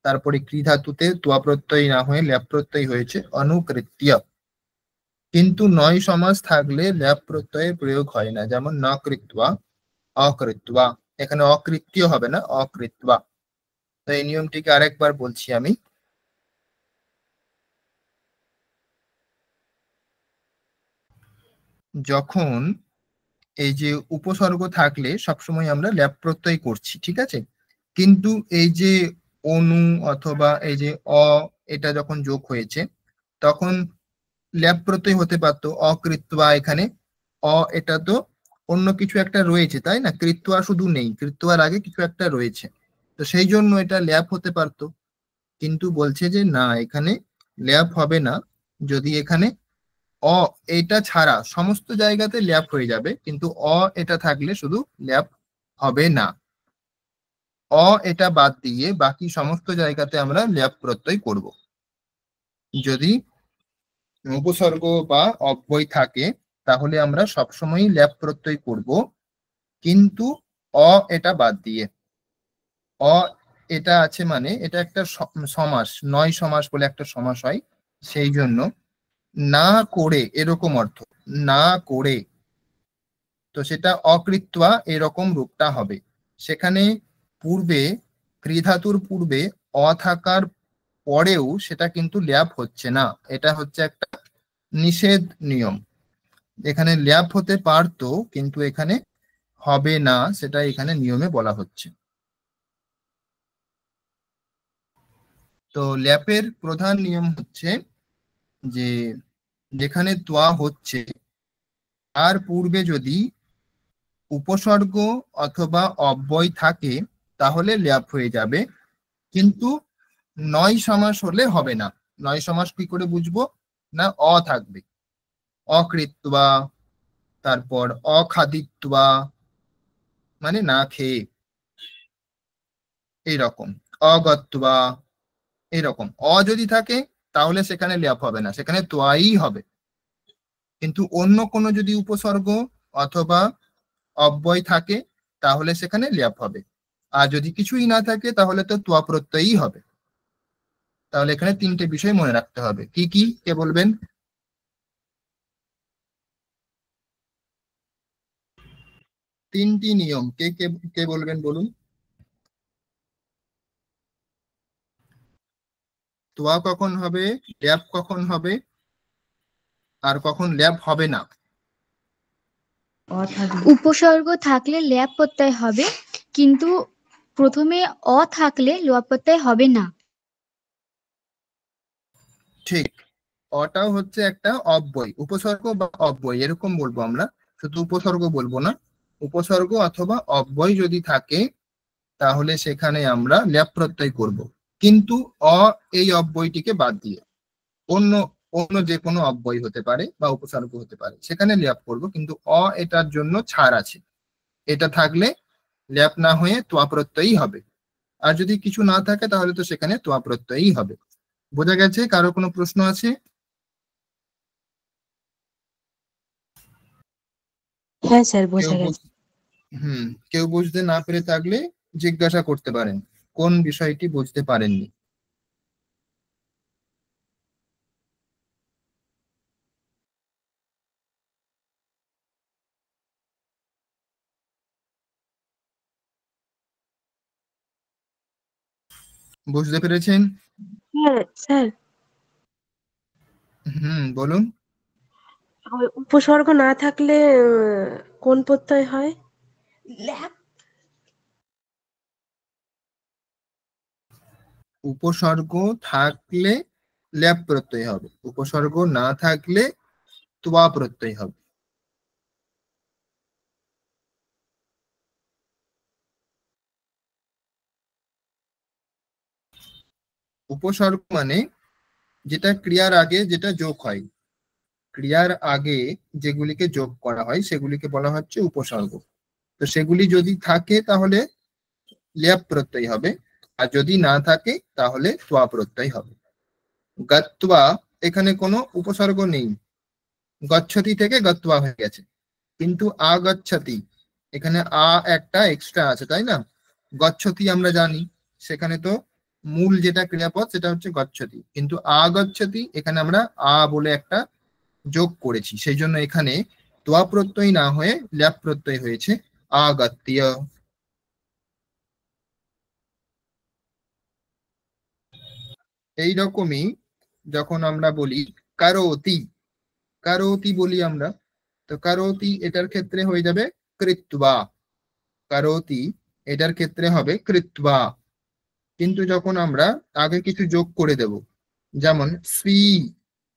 তারপরে কৃ ধাতুতে ত্বয়া প্রত্যয় না হয়ে ল্যাপ প্রত্যয় হয়েছে অনুকৃত্য। কিন্তু নয় সমাস থাকলে ল্যাপ প্রত্যয়ের প্রয়োগ হয় না, যেমন ন কৃত্বা, অকৃত্বা। এখানে অকৃত্য হবে না, অকৃত্বা। তো এই নিয়মটিকে আরেকবার বলছি আমি। যখন এই যে উপসর্গ থাকলে সবসময় আমরা ল্যাপ প্রত্যয় করছি, ঠিক আছে, কিন্তু এই যে অনু অথবা এই যে অ, এটা যখন যোগ হয়েছে তখন ল্যাপ প্রত্যয় হতে পারতো অকৃত্বা। এখানে অ এটা তো অন্য কিছু একটা রয়েছে, তাই না, কৃত্বা শুধু নেই, কৃত্বার আগে কিছু একটা রয়েছে, তো সেই জন্য এটা ল্যাপ হতে পারতো। কিন্তু বলছে যে না, এখানে ল্যাপ হবে না। যদি এখানে অ এটা ছাড়া সমস্ত জায়গাতে ল্যাপ হয়ে যাবে, কিন্তু অ এটা থাকলে শুধু ল্যাপ হবে না। অ এটা বাদ দিয়ে বাকি সমস্ত জায়গাতে আমরা ল্যাপ প্রত্যয় করব। যদি উপসর্গ বা অব্যয় থাকে তাহলে আমরা সবসময়ই ল্যাপ প্রত্যয় করব, কিন্তু অ এটা বাদ দিয়ে। অ এটা আছে মানে এটা একটা সমাস, নয় সমাস বলে একটা সমাস হয়, সেই জন্য না করে এরকম অর্থ, না করে, তো সেটা অকৃত্বা এরকম রূপটা হবে। সেখানে পূর্বে কৃ ধাতুর পূর্বে অ থাকার পরেও সেটা কিন্তু ল্যাপ হচ্ছে না, এটা হচ্ছে একটা নিষেধ নিয়ম। এখানে ল্যাপ হতে পারতো কিন্তু এখানে হবে না, সেটা এখানে নিয়মে বলা হচ্ছে। তো ল্যাপের প্রধান নিয়ম হচ্ছে যে যেখানে তোয়া হচ্ছে তার পূর্বে যদি উপসর্গ অথবা অব্যয় থাকে তাহলে ল্যাপ হয়ে যাবে, কিন্তু নয় সমাস হলে হবে না। নয় সমাস কি করে বুঝবো? না, অ থাকবে, অকৃত্বা, তারপর অখাদিত্বা মানে না খেয়ে, এইরকম, অগত্বা, এইরকম। অ যদি থাকে তাহলে সেখানে ল্যাপ হবে না, সেখানে তোয়াই হবে। কিন্তু অন্য কোনো যদি উপসর্গ অথবা অব্যয় থাকে তাহলে সেখানে ল্যাপ হবে। আর যদি কিছুই না থাকে তাহলে তো তোয়া প্রত্যয়ই হবে। তাহলে এখানে তিনটে বিষয় মনে রাখতে হবে। কি কি, কে বলবেন? তিনটি নিয়ম কে কে কে বলবেন বলুন। তোয়া কখন হবে, ল্যাপ কখন হবে, আর কখন ল্যাপ হবে না? উপসর্গ থাকলে ল্যাপ প্রত্যয় হবে, কিন্তু প্রথমে অ থাকলে লোয়া প্রত্যয় হবে না। ঠিক, অটাও হচ্ছে একটা অব্যয়, উপসর্গ বা অব্যয় এরকম বলবো আমরা, শুধু উপসর্গ বলবো না। উপসর্গ অথবা অব্যয় যদি থাকে তাহলে সেখানে আমরা ল্যাপ প্রত্যয় করব, কিন্তু অ এই অব্যয়টিকে বাদ দিয়ে অন্য অন্য যে কোনো অব্যয় হতে পারে বা উপসর্গ হতে পারে সেখানে ল্যাপ করব, কিন্তু অ এটার জন্য ছাড় আছে, এটা থাকলে ল্যাপ না হয়ে তোয়া প্রত্যয়ই হবে। আর যদি কিছু না থাকে তাহলে তো সেখানে তোয়া প্রত্যয়ই হবে। বোঝা গেছে? কারো কোনো প্রশ্ন আছে? হ্যাঁ স্যার, কেউ বোঝা গেছে। কেউ বুঝতে না পেরে থাকলে জিজ্ঞাসা করতে পারেন কোন বিষয়টি বুঝতে পারেননি। বুঝতে পেরেছেন? হ্যাঁ স্যার, বলুন। ওই উপসর্গ না থাকলে কোন প্রত্যয় হয়? ল্যাপ। উপসর্গ থাকলে ল্যাপ প্রত্যয় হবে, উপসর্গ না থাকলে তোয়া প্রত্যয় হবে। উপসর্গ মানে যেটা ক্রিয়ার আগে যেটা যোগ হয়, ক্রিয়ার আগে যেগুলিকে যোগ করা হয় সেগুলিকে বলা হচ্ছে উপসর্গ। তো সেগুলি যদি থাকে তাহলে ল্যাপ প্রত্যয় হবে, আর যদি না থাকে তাহলে ত্বা প্রত্যয় হবে। গত্বা, এখানে কোনো উপসর্গ নেই, গচ্ছতি থেকে গত্বা হয়ে গেছে, কিন্তু আগচ্ছতি, এখানে আ একটা এক্সট্রা আছে, তাই না? গচ্ছতি আমরা জানি, সেখানে তো মূল যেটা ক্রিয়াপদ সেটা হচ্ছে গচ্ছতি, কিন্তু আগচ্ছতি এখানে আমরা আ বলে একটা যোগ করেছি, সেই জন্য এখানে ত্বা প্রত্যয় না হয়ে ল্যাপ প্রত্যয় হয়েছে, আগত্য। এইরকমই যখন আমরা বলি কারোতি, কারোতি বলি আমরা, তো কারোতি এটার ক্ষেত্রে হয়ে যাবে কৃত্বা, কারোতি এটার ক্ষেত্রে হবে কৃত্বা। কিন্তু যখন আমরা আগে কিছু যোগ করে দেব, যেমন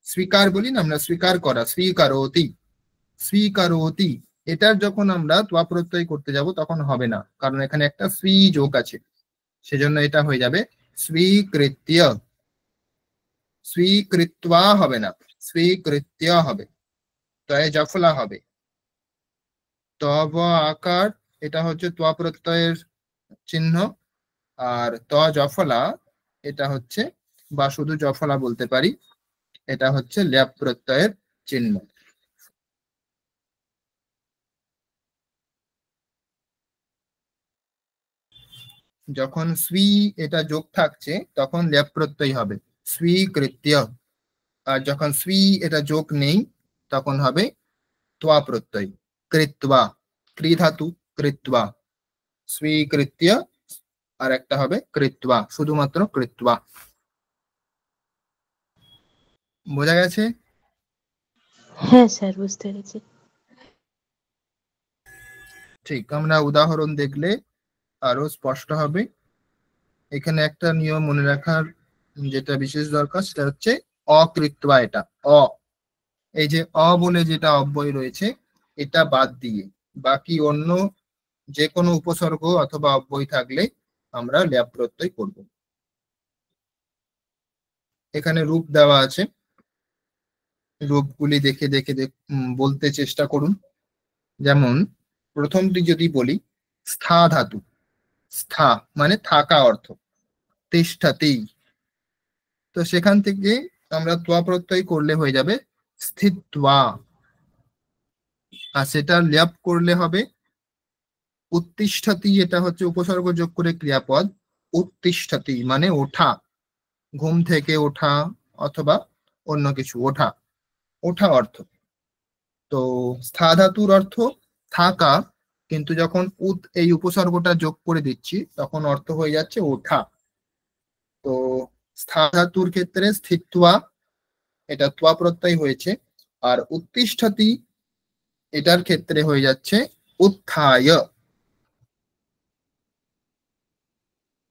স্বীকার বলি না আমরা, স্বীকার করা, স্বীকারোতি, স্বীকারোতি, এটার যখন আমরা ত্বা প্রত্যয় করতে যাব তখন হবে না, কারণ এখানে একটা স্বী যোগ আছে, সেজন্য এটা হয়ে যাবে স্বীকৃত্য, স্বীকৃত্বা হবে না, স্বীকৃত্য হবে, তয় জফলা হবে। তব আকার, এটা হচ্ছে ত্বা প্রত্যয়ের চিহ্ন, আর ত জফলা এটা হচ্ছে, বা শুধু জফলা বলতে পারি, এটা হচ্ছে ল্যাপ প্রত্যয়ের চিহ্ন। যখন স্বী এটা যোগ থাকছে তখন ল্যাপ প্রত্যয় হবে স্বীকৃত্য, আর যখন স্বী এটা যোগ নেই তখন হবে ত্বা প্রত্যয় কৃত্বা, ক্রি ধাতু কৃত্বা, স্বীকৃত্য, আর একটা হবে কৃত্বা, শুধুমাত্র কৃত্বা। বোঝা গেছে? হ্যাঁ স্যার, বুঝতে পেরেছি। ঠিক, আমরা উদাহরণ দেখলে আরো স্পষ্ট হবে। এখানে একটা নিয়ম মনে রাখার যেটা বিশেষ দরকার সেটা হচ্ছে অকৃত্বা, এটা অ, এই যে অ বলে যেটা অব্যয় রয়েছে এটা বাদ দিয়ে বাকি অন্য যে কোনো উপসর্গ অথবা অব্যয় থাকলে আমরা ল্যাপ প্রত্যয় করব। এখানে রূপ দেওয়া আছে, রূপগুলি দেখে দেখে বলতে চেষ্টা করুন। যেমন প্রথমটি যদি বলি স্থা ধাতু, স্থা মানে থাকা অর্থ, তিষ্ঠতি, তো সেখান থেকে আমরা ত্বা প্রত্যয় করলে হয়ে যাবে স্থিত্বা, আর সেটা ল্যাপ করলে হবে উত্তিষ্ঠতি, এটা হচ্ছে উপসর্গ যোগ করে ক্রিয়াপদ, উত্তিষ্ঠতি মানে ওঠা, ঘুম থেকে ওঠা অথবা অন্য কিছু, ওঠা, ওঠা অর্থ। তো স্থা ধাতুর অর্থ থাকা, কিন্তু যখন এই উপসর্গটা যোগ করে দিচ্ছি তখন অর্থ হয়ে যাচ্ছে ওঠা। তো স্থা ধাতুর ক্ষেত্রে স্থিত্বা, এটা ত্বা প্রত্যয় হয়েছে, আর উত্তিষ্ঠতি এটার ক্ষেত্রে হয়ে যাচ্ছে উত্থায়।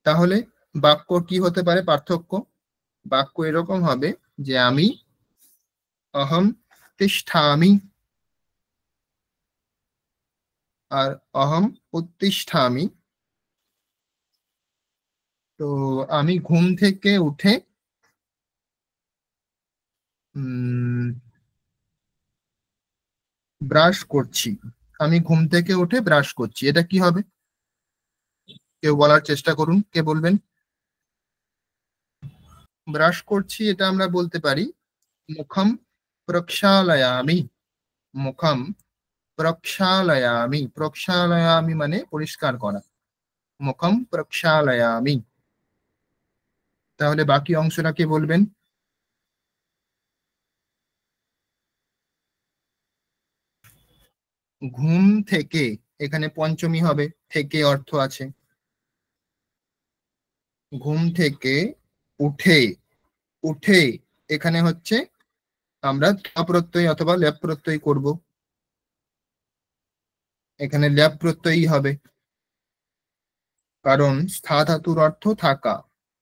তাহলে বাক্য কি হতে পারে পার্থক্য? বাক্য এরকম হবে যে আমি অহম তিষ্ঠামি, আর অহম উত্তিষ্ঠামি, তো আমি ঘুম থেকে উঠে ব্রাশ করছি, আমি ঘুম থেকে উঠে ব্রাশ করছি, এটা কি হবে? কেউ বলার চেষ্টা করুন, কে বলবেন? ব্রাশ করছি এটা আমরা বলতে পারি মুখম প্রক্ষালয়ামি, মুখম প্রক্ষালয়ামি, প্রক্ষালয়ামি মানে পরিষ্কার করা, মুখম প্রক্ষালয়ামি। তাহলে বাকি অংশটা কে বলবেন? ঘুম থেকে, এখানে পঞ্চমী হবে, থেকে অর্থ আছে, ঘুম থেকে উঠে, উঠে এখানে হচ্ছে আমরা ত্বা প্রত্যয় অথবা ল্যাপ প্রত্যয় করব, এখানে ল্যাপ প্রত্যয়ই হবে, কারণ স্থা ধাতুর অর্থ থাকা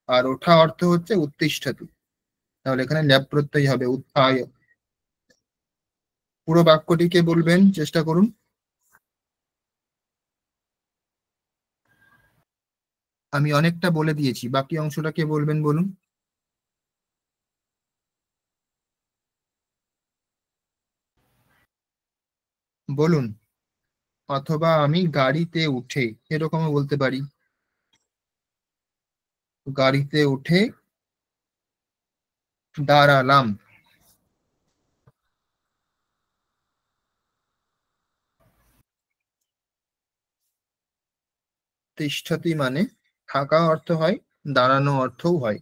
আর ওঠা অর্থ হচ্ছে উত্তিষ্ঠতি, তাহলে এখানে ল্যাপ প্রত্যয় হবে উত্থায়। পুরো বাক্যটিকে বলবেন, চেষ্টা করুন। আমি অনেকটা বলে দিয়েছি, বাকি অংশটা কে বলবেন বলুন। বলুন। অথবা আমি গাড়িতে উঠে, এরকমও বলতে পারি। গাড়িতে উঠে দাঁড়ালাম। তিষ্ঠতি মানে থাকা অর্থ হয়, দাঁড়ানো অর্থও হয়।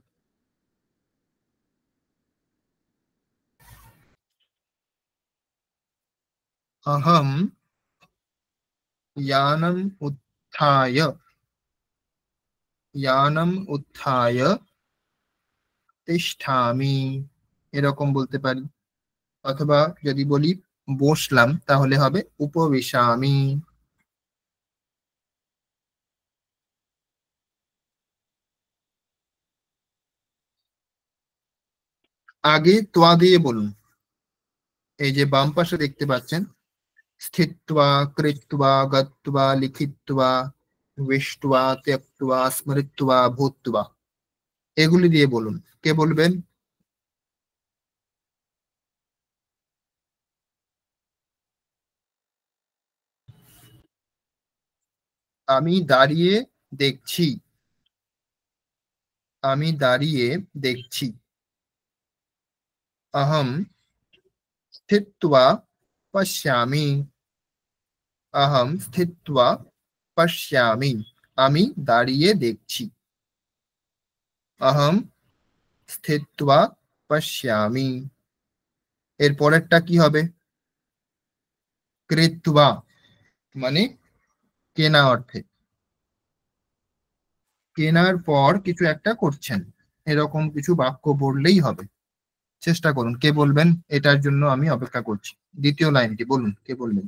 अहम यानम उत्थाय, यानम उत्थाय तिष्ठामि, এরকম বলতে পারি। অথবা যদি বলি বসলাম, তাহলে হবে উপবিশামি। আগে তোয়া দিয়ে বলুন। এই যে বাম পাশে দেখতে পাচ্ছেন, স্থিত্বা, কৃত্বা, গত্বা, লিখিত্বা, বিষ্ট্বা, ত্যক্ত্বা, স্মৃত্বা, ভূত্বা, এগুলি দিয়ে বলুন। কে বলবেন? আমি দাঁড়িয়ে দেখছি, আমি দাঁড়িয়ে দেখছি। अहम स्थित्वा पश्यामि, अहम स्थित्वा पश्यामि, আমি দাঁড়িয়ে দেখছি। अहम स्थित्वा पश्यामि। এর পরেরটা কি হবে? কৃত্বা মানে কেনা অর্থে, কেনার পর কিছু একটা করছেন, এরকম কিছু বাক্য বললেই হবে। চেষ্টা করুন, কে বলবেন? এটার জন্য আমি অপেক্ষা করছি। দ্বিতীয় লাইনটি বলুন, কে বলবেন?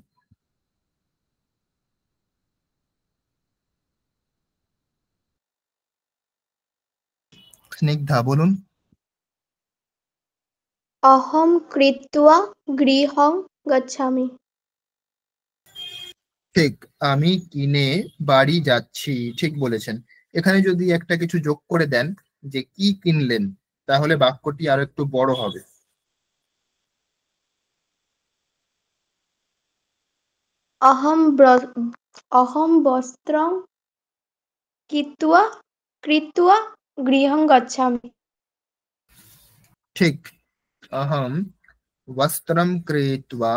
স্নিগ্ধা বলুন। অহম কৃত্বা গৃহং গচ্ছামি। ঠিক, আমি কিনে বাড়ি যাচ্ছি, ঠিক বলেছেন। এখানে যদি একটা কিছু যোগ করে দেন যে কি কিনলেন, তাহলে বাক্যটি আর একটু বড় হবে। অহম বস্ত্রং কিত্বা কৃত্বা গৃহং গচ্ছামি। ঠিক, अहम वस्त्रम क्रेत्वा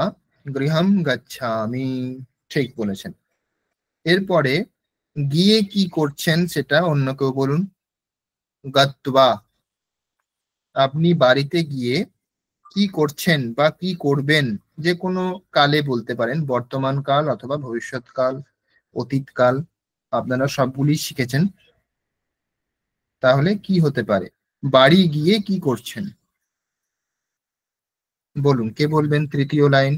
गृहं गच्छामि, ঠিক বলেছেন। এরপরে গিয়ে কি করছেন সেটা অন্য কেউ বলুন। গত্বা, আপনি বাড়িতে গিয়ে কি করছেন বা কি করবেন, যে কোনো কালে বলতে পারেন, বর্তমান কাল অথবা ভবিষ্যৎকাল, অতীতকাল, আপনারা সবগুলি শিখেছেন। তাহলে কি হতে পারে? বাড়ি গিয়ে কি করছেন, বলুন, কে বলবেন? তৃতীয় লাইন।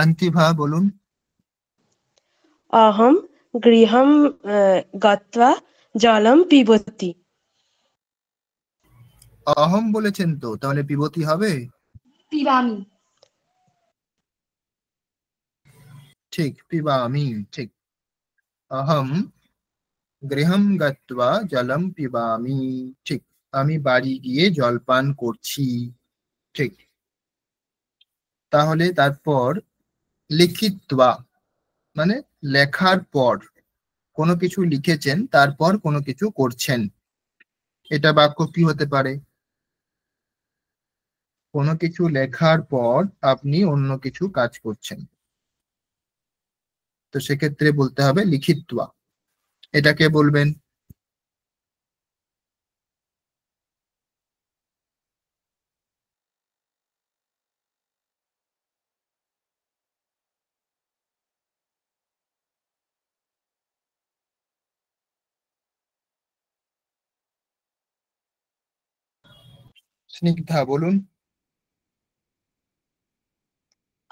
আন্তিভা বলুন। অহম গৃহম গত্বা জলম পিবতি। অহম বলেছেন তো, তাহলে পিবতি হবে। পিবামি। ঠিক, পিবামি, ঠিক। অহম গৃহম গত্বা জলম পিবামি, ঠিক, আমি বাড়ি গিয়ে জল পান করছি, ঠিক। তাহলে তারপর লিখিত্বা মানে লেখার পর, কোনো কিছু লিখেছেন তারপর কোনো কিছু করছেন, এটা বাক্য কি হতে পারে? কোনো কিছু লেখার পর আপনি অন্য কিছু কাজ করছেন, তো সেক্ষেত্রে বলতে হবে লিখিত্বা। এটাকে বলবেন। স্নিগ্ধা বলুন।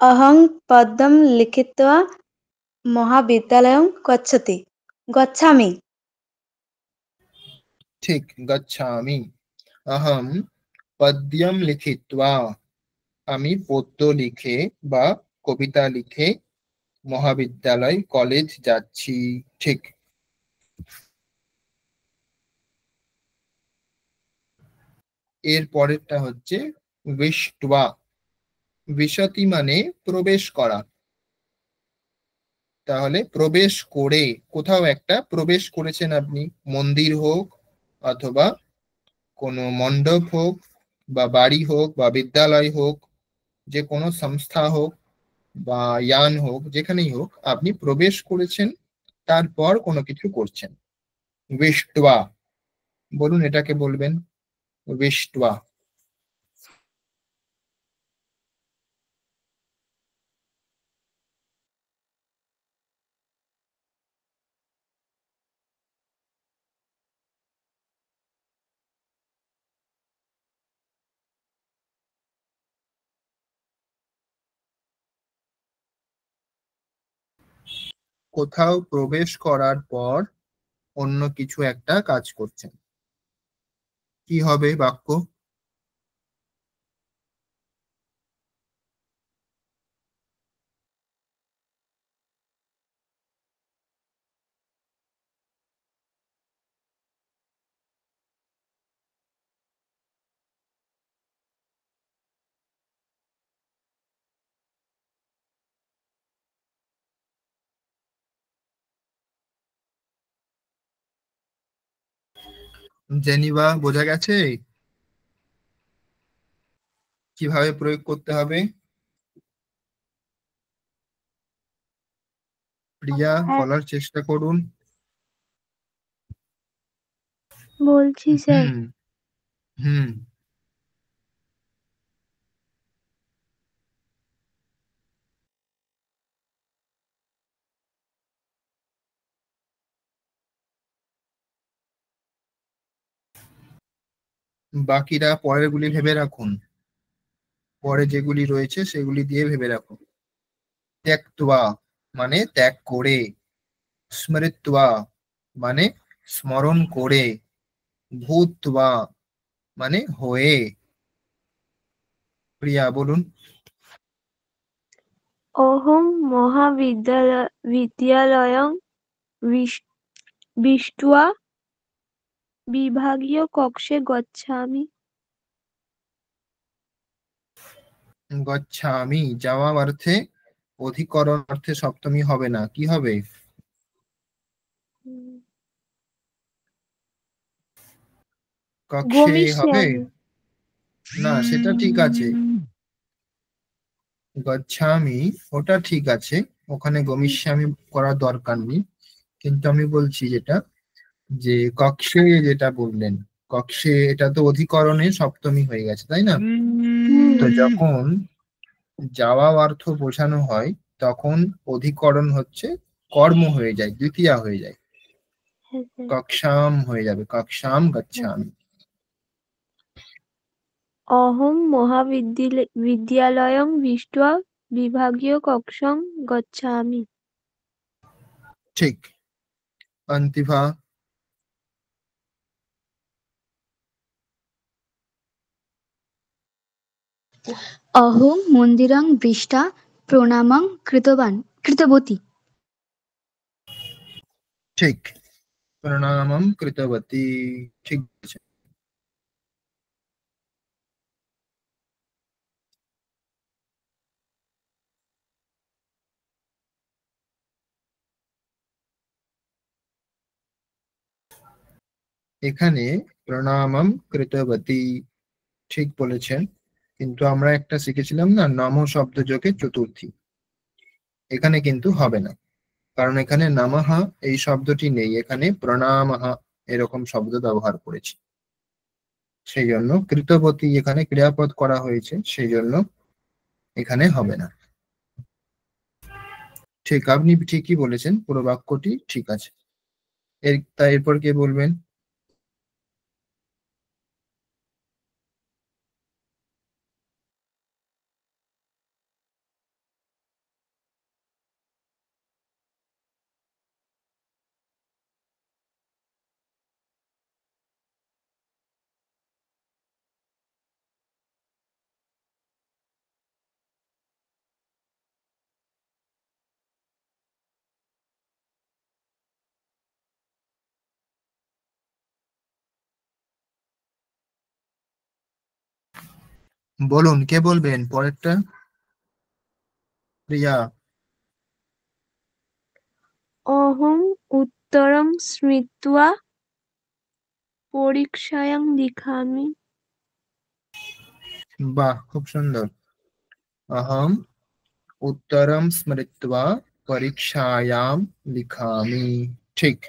अहं पद्यं लिखित्वा महाविद्यालयं गच्छामि। ঠিক, গচ্ছামি। অহম পদ্যম লিখিত্বা, আমি পদ্য লিখে বা কবিতা লিখে মহাবিদ্যালয় কলেজ যাচ্ছি। ঠিক। এর পরেরটা হচ্ছে বিষ্ট্বা। বিশতি মানে প্রবেশ করা। তাহলে প্রবেশ করে, কোথাও একটা প্রবেশ করেছেন আপনি, মন্দির হোক অথবা কোনো মণ্ডপ হোক বা বাড়ি হোক বা বিদ্যালয় হোক, যে কোনো সংস্থা হোক বা ইয়ান হোক, যেখানেই হোক আপনি প্রবেশ করেছেন, তারপর কোনো কিছু করছেন। বিষ্ট্বা, বলুন এটাকে বলবেন বিষ্ট্বা। কোথাও প্রবেশ করার পর অন্য কিছু একটা কাজ করছেন, কি হবে বাক্য? জেনিভা, বোঝা গেছে কিভাবে প্রয়োগ করতে হবে? প্রিয়া, হ্যাঁ, বলার চেষ্টা করুন। বলছি স্যার। হুম হুম বাকিরা পরের গুলি ভেবে রাখুন, পরে যেগুলি রয়েছে সেগুলি দিয়ে ভেবে রাখুন। ত্যক্ত্বা মানে ত্যাগ করে, স্মৃত্বা মানে স্মরণ করে, ভূত্বা মানে হয়ে। প্রিয়া বলুন। অহং মহাবিদ্যালয়ং দৃष्ट्वा বিভাগীয় কক্ষে গচ্ছামি। গচ্ছামি যাওয়া অর্থে, অধিকরণ অর্থে সপ্তমী হবে না, কি হবে? হুম, কক্ষে হবে গমিষ্যামি। না, সেটা ঠিক আছে। গচ্ছামি ওটা ঠিক আছে, ওখানে গমিষ্যামি করার দরকার নেই। কিন্তু আমি বলছি যেটা, যে কক্ষে যেটা বললেন, কক্ষে এটা তো অধিকরণে সপ্তমী হয়ে গেছে, তাই না? তো যখন যাওয়া অর্থ বোঝানো হয়, তখন অধিকরণ হচ্ছে কর্ম হয়ে যায়, দ্বিতীয়া হয়ে যায়, হ্যাঁ, স্যার। কক্ষাম হয়ে যাবে, কক্ষাম গচ্ছামি। অহং মহাবিদ্যালয়ং দৃष्ट्वा বিভাগীয় কক্ষং গচ্ছামি। ঠিক। অন্তিভা। अहं मन्दिरं दृष्ट्वा प्रणामं कृतवती। ঠিক, প্রণামম কৃতবতী। ঠিক আছে। এখানে প্রণামম কৃতবতী ঠিক বলেছেন, কিন্তু আমরা একটা শিখেছিলাম না, নম শব্দ যোগে চতুর্থী, এখানে কিন্তু হবে না, কারণ এখানে নমঃ এই শব্দটি নেই, এখানে প্রণামঃ এরকম শব্দ ব্যবহার করেছি, সেই জন্য কৃতবতী এখানে ক্রিয়াপদ করা হয়েছে, সেই জন্য এখানে হবে না। ঠিক, আপনি ঠিকই বলেছেন, পুরো বাক্যটি ঠিক আছে। এরপর কে বলবেন? বলুন, কে বলবেন পরেরটা? প্রিয়া। অহং উত্তরং স্মৃত্বা পরীক্ষায়াং লিখামি। বাহ, খুব সুন্দর। অহম উত্তরম স্মৃত্বা পরীক্ষায়াম লিখামি। ঠিক।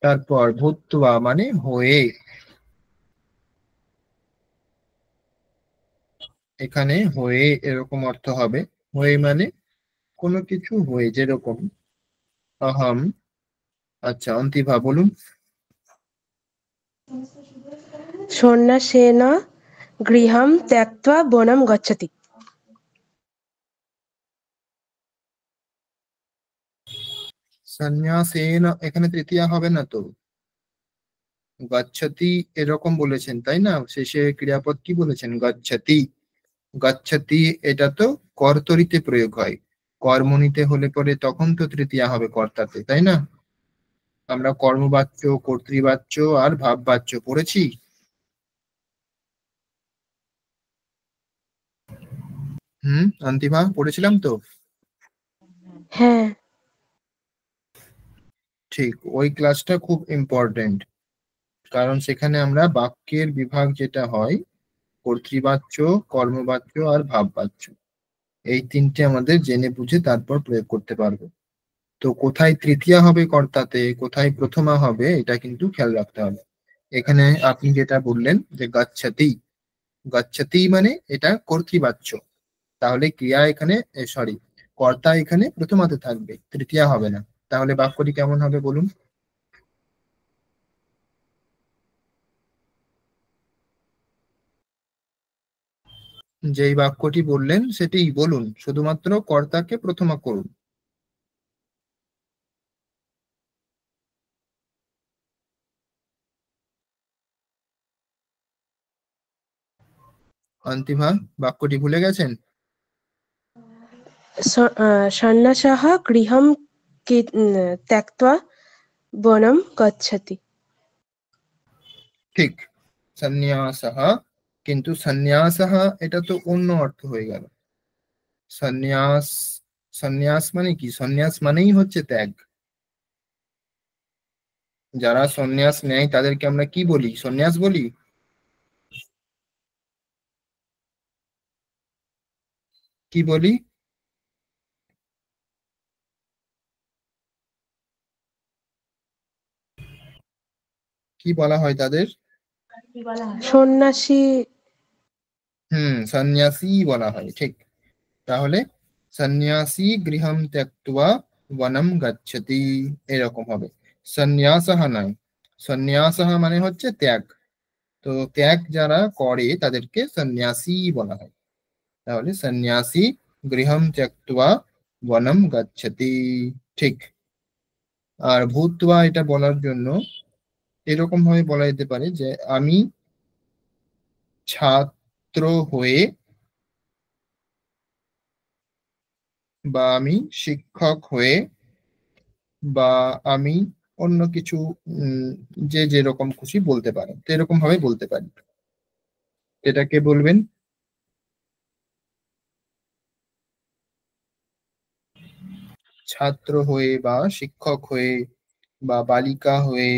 তারপর ভূত্বা মানে হয়ে। এখানে হয়ে এরকম অর্থ হবে। হয়ে মানে কোনো কিছু হয়ে, যেরকম অহম। আচ্ছা, অন্তিভা বলুন। সন্ন্যাসেন গৃহম ত্যক্ত্বা বনম গচ্ছতি। সন্ন্যাসেন, এখানে তৃতীয়া হবে না তো? গচ্ছতি এরকম বলেছেন তাই না? শেষে ক্রিয়াপদ কি বলেছেন? গচ্ছতি। গচ্ছতি এটা তো কর্তরিতে প্রয়োগ হয়। কর্মণিতে হলে পরে তখন তো তৃতীয়া হবে কর্তাতে, তাই না? আমরা কর্মবাচ্য, কর্তৃবাচ্য আর ভাববাচ্য পড়েছি। অন্তিমা, পড়েছিলাম তো? হ্যাঁ। ঠিক, ওই ক্লাসটা খুব ইম্পর্টেন্ট, কারণ সেখানে আমরা বাক্যের বিভাগ যেটা হয়, কর্তৃবাচ্য, কর্মবাচ্য আর ভাববাচ্য, এই তিনটে আমাদের জেনে বুঝে তারপর প্রয়োগ করতে পারবো। তো কোথায় তৃতীয়া হবে কর্তাতে, কোথায় প্রথমা হবে, এটা কিন্তু খেয়াল রাখতে হবে। এখানে আপনি যেটা বললেন যে গচ্ছতি, গচ্ছতি মানে এটা কর্তৃবাচ্য, তাহলে ক্রিয়া এখানে, সরি, কর্তা এখানে প্রথমাতে থাকবে, তৃতীয়া হবে না। তাহলে বাক্যটি কেমন হবে বলুন? যেই বাক্যটি বললেন সেটাই বলুন, শুধুমাত্র কর্তাকে প্রথমা করুন। অন্তিমা, বাক্যটি ভুলে গেছেন? সন্ন্যাসः গৃহম ত্যক্ত্বা বনম গচ্ছতি। ঠিক, সন্ন্যাসঃ, কিন্তু সন্ন্যাসঃ এটা তো অন্য অর্থ হয়ে গেল। সন্ন্যাস, সন্ন্যাস মানে কি? সন্ন্যাস মানেই হচ্ছে ত্যাগ। যারা সন্ন্যাস নেয় তাদেরকে আমরা কি বলি? সন্ন্যাস বলি। কি বলি? কি বলা হয় তাদের? সন্ন্যাসী। সন্ন্যাসী বলা হয়, ঠিক। তাহলে সন্ন্যাসী গৃহম ত্যক্ত্বা বনম গচ্ছতি, এরকম হবে। সন্ন্যাসঃ নয়, সন্ন্যাসঃ মানে হচ্ছে ত্যাগ। তো ত্যাগ যারা করে তাদেরকে সন্ন্যাসী বলা হয়। তাহলে সন্ন্যাসী গৃহম ত্যক্ত্বা বনম গচ্ছতি। ঠিক। আর ভূত্বা এটা বলার জন্য এরকম ভাবে বলা যেতে পারে যে আমি ছাত্র হয়ে, বা আমি শিক্ষক হয়ে, বা আমি অন্য কিছু, উম, যে যেরকম খুশি বলতে পারেন, তো এরকম ভাবে বলতে পারি। এটাকে বলবেন? ছাত্র হয়ে, বা শিক্ষক হয়ে, বা বালিকা হয়ে,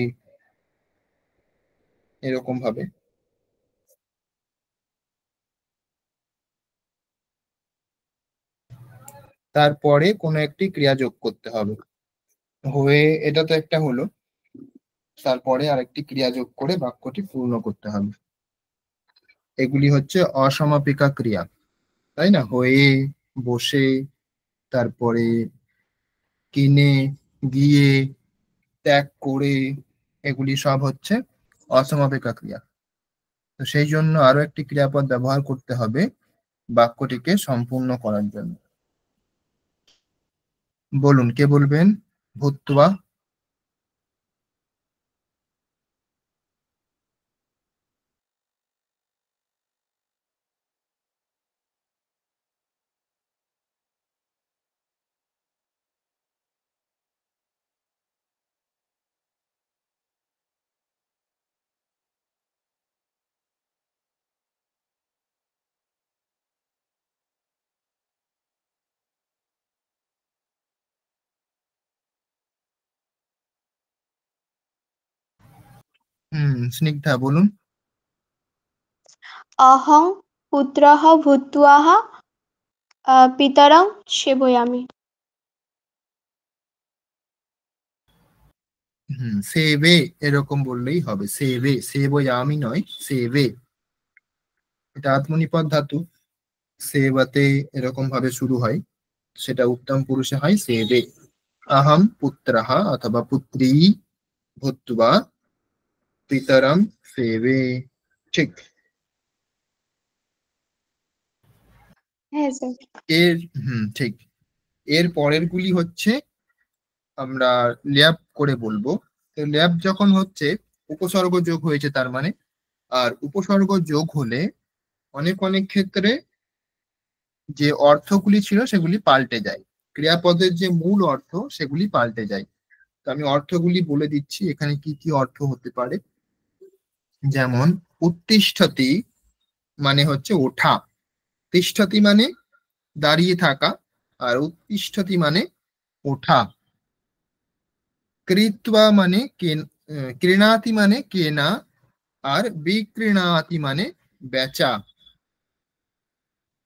এরকম ভাবে। তারপরে কোনো একটি ক্রিয়া যোগ করতে হবে। হয়ে এটা তো একটা হলো, তারপরে আরেকটি ক্রিয়া যোগ করে বাক্যটি পূর্ণ করতে হবে। এগুলি হচ্ছে অসমাপিকা ক্রিয়া, তাই না? হয়ে, বসে, তারপরে কিনে, গিয়ে, ত্যাগ করে, এগুলি সব হচ্ছে অসমাপিকা ক্রিয়া। তো সেই জন্য আরো একটি ক্রিয়াপদ ব্যবহার করতে হবে বাক্যটিকে সম্পূর্ণ করার জন্য। বলুন, কে বলবেন? ভূত্বা। স্নিগ্ধা বলুন। অহং পুত্রः ভূত্वा পিতরং সেবয়ামি। সেবে এরকম বললেই হবে, সেবে, সেবয়ামি নয়, সেবে। এটা আত্মনিপদ ধাতু, সেবাতে এরকম ভাবে শুরু হয়, সেটা উত্তম পুরুষে হয় সেবে। আহম পুত্রः অথবা পুত্রী ভূত্বা পিতরম সেবে। ঠিক। হ্যাঁ স্যার। এর ঠিক। এর পরের গুলি হচ্ছে আমরা ল্যাব করে বলবো। তো ল্যাব যখন হচ্ছে উপসর্গ যোগ হয়েছে তার মানে, আর উপসর্গ যোগ হলে অনেক অনেক ক্ষেত্রে যে অর্থগুলি ছিল সেগুলি পাল্টে যায়, ক্রিয়াপদের যে মূল অর্থ সেগুলি পাল্টে যায়। তো আমি অর্থগুলি বলে দিচ্ছি এখানে কি কি অর্থ হতে পারে। যেমন উত্তিষ্ঠতি মানে হচ্ছে ওঠা, তিষ্ঠতি মানে দাঁড়িয়ে থাকা, আর উত্তিষ্ঠতি মানে ওঠা। কৃত্বা মানে ক্রীণাতি মানে কেনা, আর বিক্রীণাতি মানে বেচা।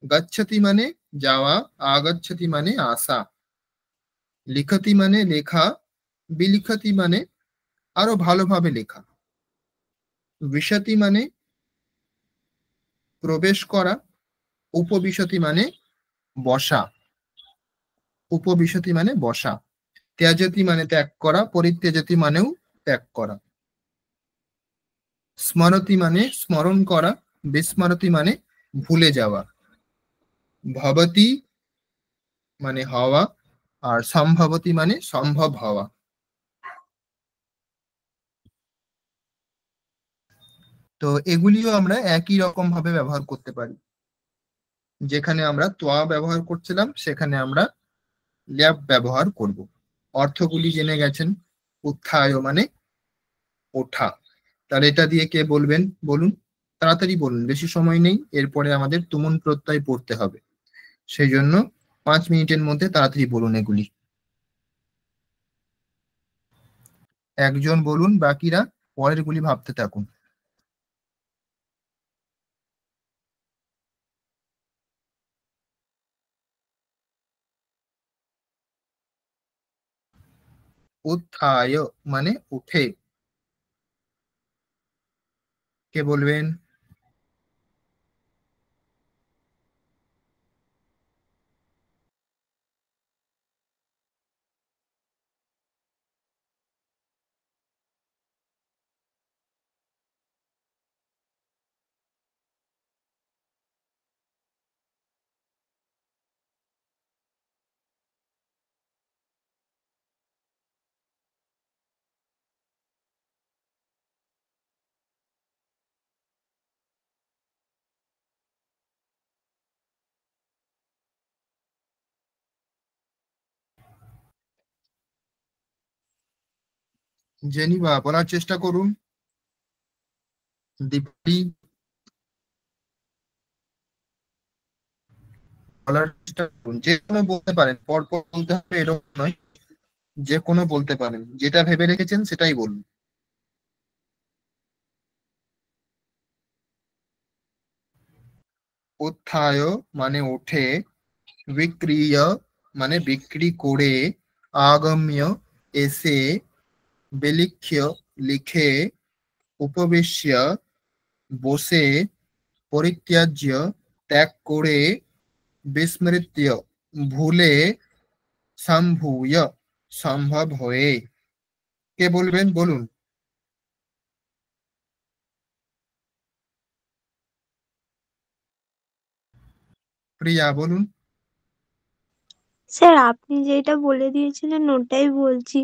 গচ্ছতি মানে যাওয়া, আগচ্ছতি মানে আসা। লিখতি মানে লেখা, বিলিখতি মানে আরো ভালোভাবে লেখা। বিশতি মানে প্রবেশ করা, উপবিশতি মানে বসা, উপবিশতি মানে বসা। ত্যাজতি মানে ত্যাগ করা, পরিত্যাজতি মানেও ত্যাগ করা। স্মরতি মানে স্মরণ করা, বিস্মরতি মানে ভুলে যাওয়া। ভবতি মানে হওয়া, আর সম্ভবতি মানে সম্ভব হওয়া। তো এগুলিও আমরা একই রকম ভাবে ব্যবহার করতে পারি। যেখানে আমরা তোয়া ব্যবহার করছিলাম সেখানে আমরা ল্যাব ব্যবহার করব। অর্থগুলি জেনে গেছেন। উত্থায় মানে ওঠা। তাহলে এটা দিয়ে কে বলবেন বলুন, তাড়াতাড়ি বলুন, বেশি সময় নেই, এরপরে আমাদের তুমুল প্রত্যয় পড়তে হবে। সেই জন্য 5 মিনিটের মধ্যে তাড়াতাড়ি বলুন এগুলি। একজন বলুন, বাকিরা পরের গুলি ভাবতে থাকুন। উত্থায় মানে উঠে, কে বলবেন? জেনিবা বলার চেষ্টা করুন। দীপ্তি বলার চেষ্টা করুন। যে কোনো বলতে পারেন, পরপর বলতে হবে এরকম নয়, যে কোনো বলতে পারেন, যেটা ভেবে রেখেছেন সেটাই বলুন। উত্থায় মানে ওঠে, বিক্রিয় মানে বিক্রি করে, আগম্য এসে, বিলিখ্য লিখে, উপবেশ্য বসে, পরিত্যাজ্য ত্যাগ করে, বিস্মৃত্য ভুলে, সম্ভূয় সম্ভব হয়ে। কে বলবেন বলুন। প্রিয়া বলুন। স্যার আপনি যেটা বলে দিয়েছিলেন ওটাই বলছি।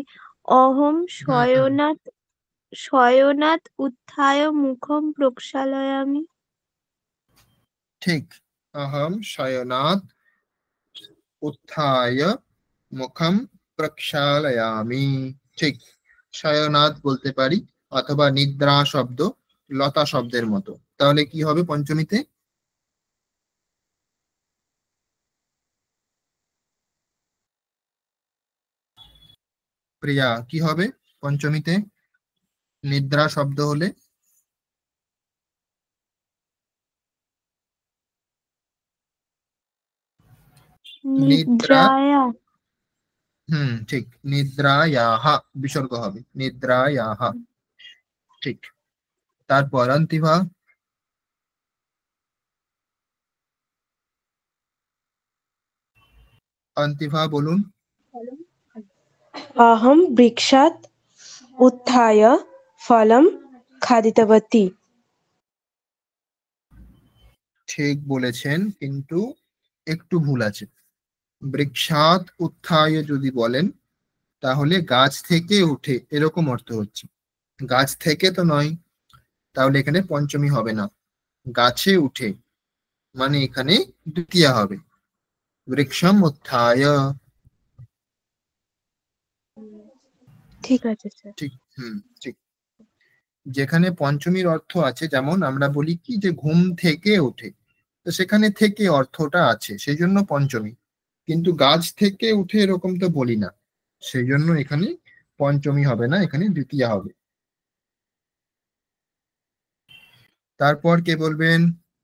অহম হুম, শয়নাৎ উত্থায় মুখম প্রক্ষালয়ামি। ঠিক। অহম শয়নাৎ উত্থায় মুখম প্রক্ষালয়ামি। ঠিক। শয়নাৎ বলতে পারি, অথবা নিদ্রা শব্দ লতা শব্দের মতো। তাহলে কি হবে পঞ্চমীতে? প্রিয়া কি হবে পঞ্চমীতে? নিদ্রা শব্দ হলে নিদ্রা, নিদ্রায়া। ঠিক, নিদ্রায়াহা বিসর্গ হবে, নিদ্রায়াহা, ঠিক। তারপর অন্তিভা, অন্তিভা বলুন। अहं वृक्षात् उत्थाय फलं खादितवती। ঠিক বলেছেন, কিন্তু একটু ভুল আছে। বৃক্ষাৎ উত্থায় যদি বলেন তাহলে গাছ থেকে উঠে এরকম অর্থ হচ্ছে, গাছ থেকে তো নয়, তাহলে এখানে পঞ্চমী হবে না, গাছে উঠে মানে এখানে দ্বিতীয় হবে, বৃক্ষম উত্থায়। ঠিক আছে স্যার। ঠিক, ঠিক। যেখানে পঞ্চমীর অর্থ আছে, যেমন আমরা বলি কি যে ঘুম থেকে ওঠে, তো সেখানে থেকে অর্থটা আছে সেই জন্য পঞ্চমী, কিন্তু গাছ থেকে উঠে এরকম তো বলি না, সেই জন্য এখানে পঞ্চমী হবে না, এখানে দ্বিতীয়া হবে। তারপর কে বলবেন?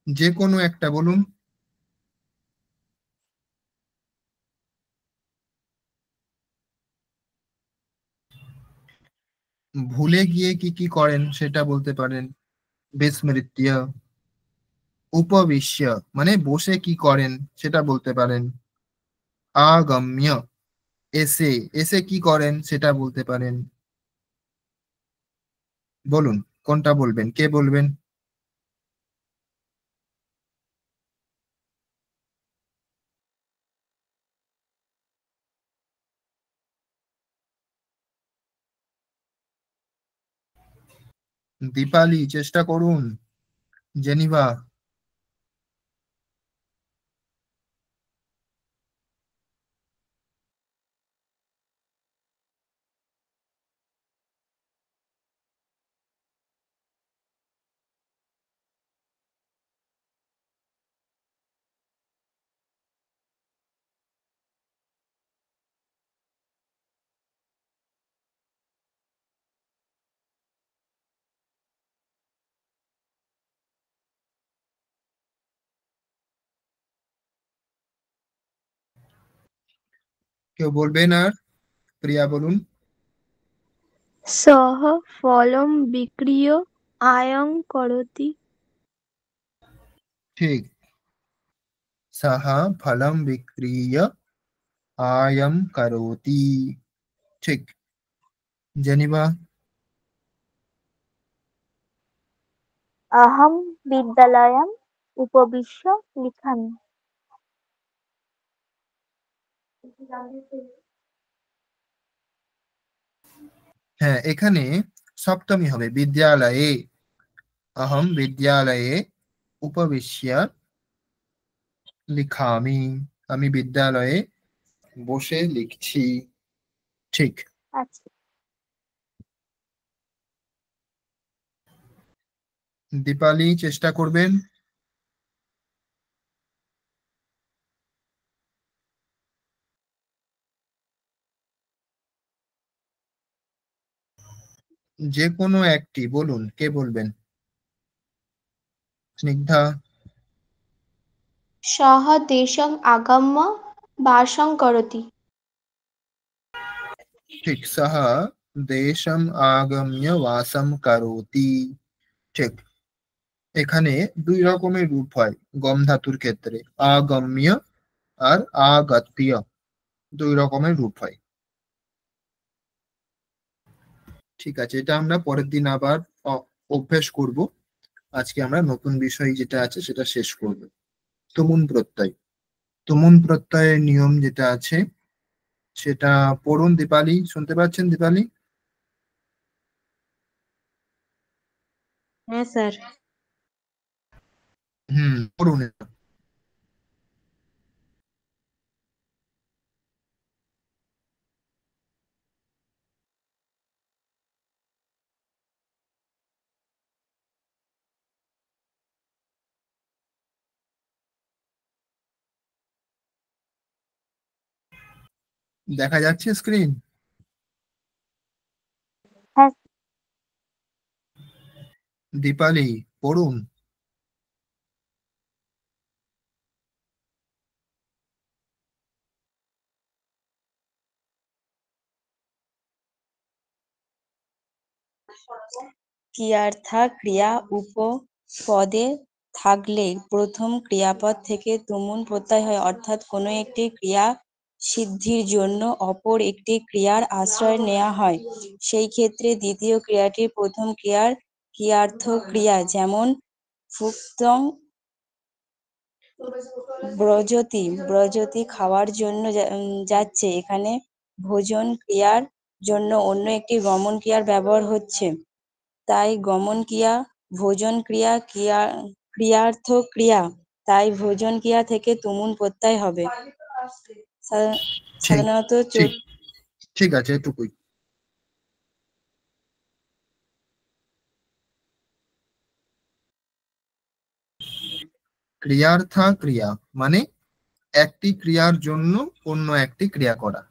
যে কোনো একটা বলুন। ভুলে গিয়ে কি কি করেন সেটা বলতে পারেন, বিস্মৃত্য। উপবিশ্য মানে বসে কি করেন সেটা বলতে পারেন। আগম্য এসে, এসে কি করেন সেটা বলতে পারেন। বলুন কোনটা বলবেন, কে বলবেন? দীপালি চেষ্টা করুন, জেনিভা। কেউ বলবেন আর? প্রিয়া বলুন। সহ ফলম বিক্রিয় আয়ং করতি। ঠিক, সাহা ফলম বিক্রিয় আয়ম করোতি, ঠিক। জেনিভা। अहं विद्यालयम् उपविश्य लिखामि। হ্যাঁ, এখানে সপ্তমী হবে, বিদ্যালয়ে। অহম বিদ্যালয়ে উপবিশ্য লিখামি, আমি বিদ্যালয়ে বসে লিখছি, ঠিক। আচ্ছা, দীপালি চেষ্টা করবেন। যে কোনো একটি বলুন, কে বলবেন? স্নিগ্ধা। सः देशम् आगम्य वासं करोति। ঠিক, সাহা দেশম আগম্য বাসম করোতি, ঠিক। এখানে দুই রকমের রূপ হয় গম ধাতুর ক্ষেত্রে, আগম্য আর আগত্য, দুই রকমের রূপ হয়। ঠিক আছে, এটা আমরা পরের দিন আবার অভ্যেস করব। আজকে আমরা নতুন বিষয় যেটা আছে সেটা শেষ করব। তুমুন প্রত্যয়, তুমুন প্রত্যয়ের নিয়ম যেটা আছে সেটা পড়ুন। দীপালি শুনতে পাচ্ছেন? দীপালি, হ্যাঁ স্যার। পড়ুন এটা। দেখা যাচ্ছে স্ক্রিন? হ্যাঁ দীপালি পড়ুন। ক্রিয়ার্থা ক্রিয়া উপপদে থাকলে প্রথম ক্রিয়াপদ থেকে তুমুল প্রত্যয় হয়, অর্থাৎ কোনো একটি ক্রিয়া সিদ্ধির জন্য অপর একটি ক্রিয়ার আশ্রয় নেওয়া হয়। সেই ক্ষেত্রে দ্বিতীয় ক্রিয়াটি প্রথম ক্রিয়ার ক্রিয়ার্থ ক্রিয়া। যেমন ফুক্তং ব্রজতি, ব্রজতি খাওয়ার জন্য যাচ্ছে। এখানে ভোজন ক্রিয়ার জন্য অন্য একটি গমন ক্রিয়ার ব্যবহার হচ্ছে, তাই গমন ক্রিয়া ভোজন ক্রিয়া ক্রিয়ার্থ ক্রিয়া, তাই ভোজন ক্রিয়া থেকে তুমুল প্রত্যয় হবে। ঠিক সাধারণত ঠিক ঠিক আছে, এটুকুই। ক্রিয়ার্থা ক্রিয়া মানে একটি ক্রিয়ার জন্য অন্য একটি ক্রিয়া করা।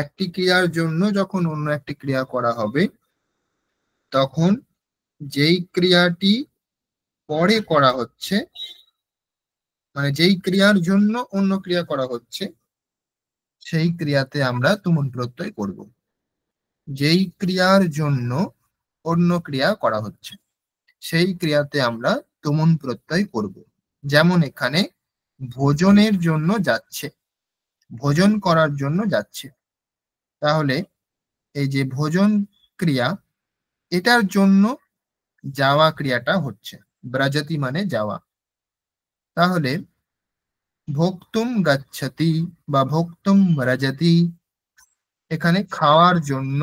একটি ক্রিয়ার জন্য যখন অন্য একটি ক্রিয়া করা হবে, তখন যেই ক্রিয়াটি পরে করা হচ্ছে, মানে যেই ক্রিয়ার জন্য অন্য ক্রিয়া করা হচ্ছে, সেই ক্রিয়াতে আমরা তুমুল প্রত্যয় করব। যেই ক্রিয়ার জন্য অন্য ক্রিয়া করা হচ্ছে, সেই ক্রিয়াতে আমরা তুমুল প্রত্যয় করব। যেমন এখানে ভোজনের জন্য যাচ্ছে, ভোজন করার জন্য যাচ্ছে। তাহলে এই যে ভোজন ক্রিয়া, এটার জন্য যাওয়া ক্রিয়াটা হচ্ছে, ব্রজতি মানে যাওয়া। তাহলে ভোক্তুম গচ্ছতি বা ভোক্তুম ব্রজতি, এখানে খাওয়ার জন্য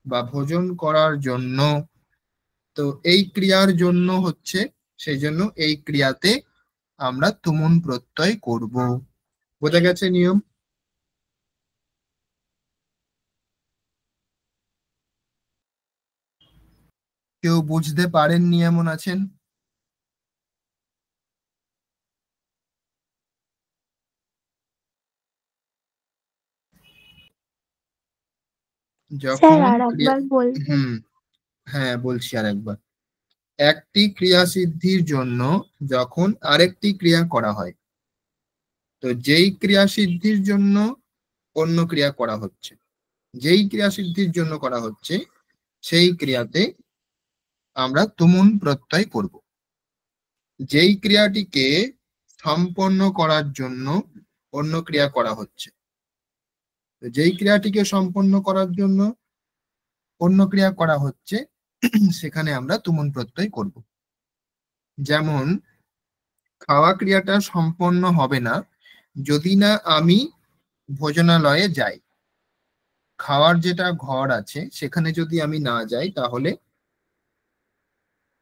বা ভোজন করার জন্য। তো এই ক্রিয়ার জন্য হচ্ছে, সেই জন্য এই ক্রিয়াতে আমরা তুমুল প্রত্যয় করব। বোঝা গেছে নিয়ম? কেউ বুঝতে পারেননি এমন আছেন? স্যার যখন আর ক্রিয়া, একবার বলবেন? হ্যাঁ বলছি আর একবার। একটি ক্রিয়া সিদ্ধির জন্য যখন আরেকটি ক্রিয়া করা হয়, তো যেই ক্রিয়া সিদ্ধির জন্য অন্য ক্রিয়া করা হচ্ছে, যেই ক্রিয়া সিদ্ধির জন্য করা হচ্ছে, সেই ক্রিয়াতে আমরা তুমুল প্রত্যয় করব। যেই ক্রিয়াটিকে সম্পন্ন করার জন্য অন্য ক্রিয়া করা হচ্ছে, তো যেই ক্রিয়াটিকে সম্পন্ন করার জন্য অন্য ক্রিয়া করা হচ্ছে, সেখানে আমরা তুমুল প্রত্যয় করব। যেমন খাওয়া ক্রিয়াটা সম্পন্ন হবে না যদি না আমি ভোজনালয়ে যাই। খাওয়ার যেটা ঘর আছে সেখানে যদি আমি না যাই, তাহলে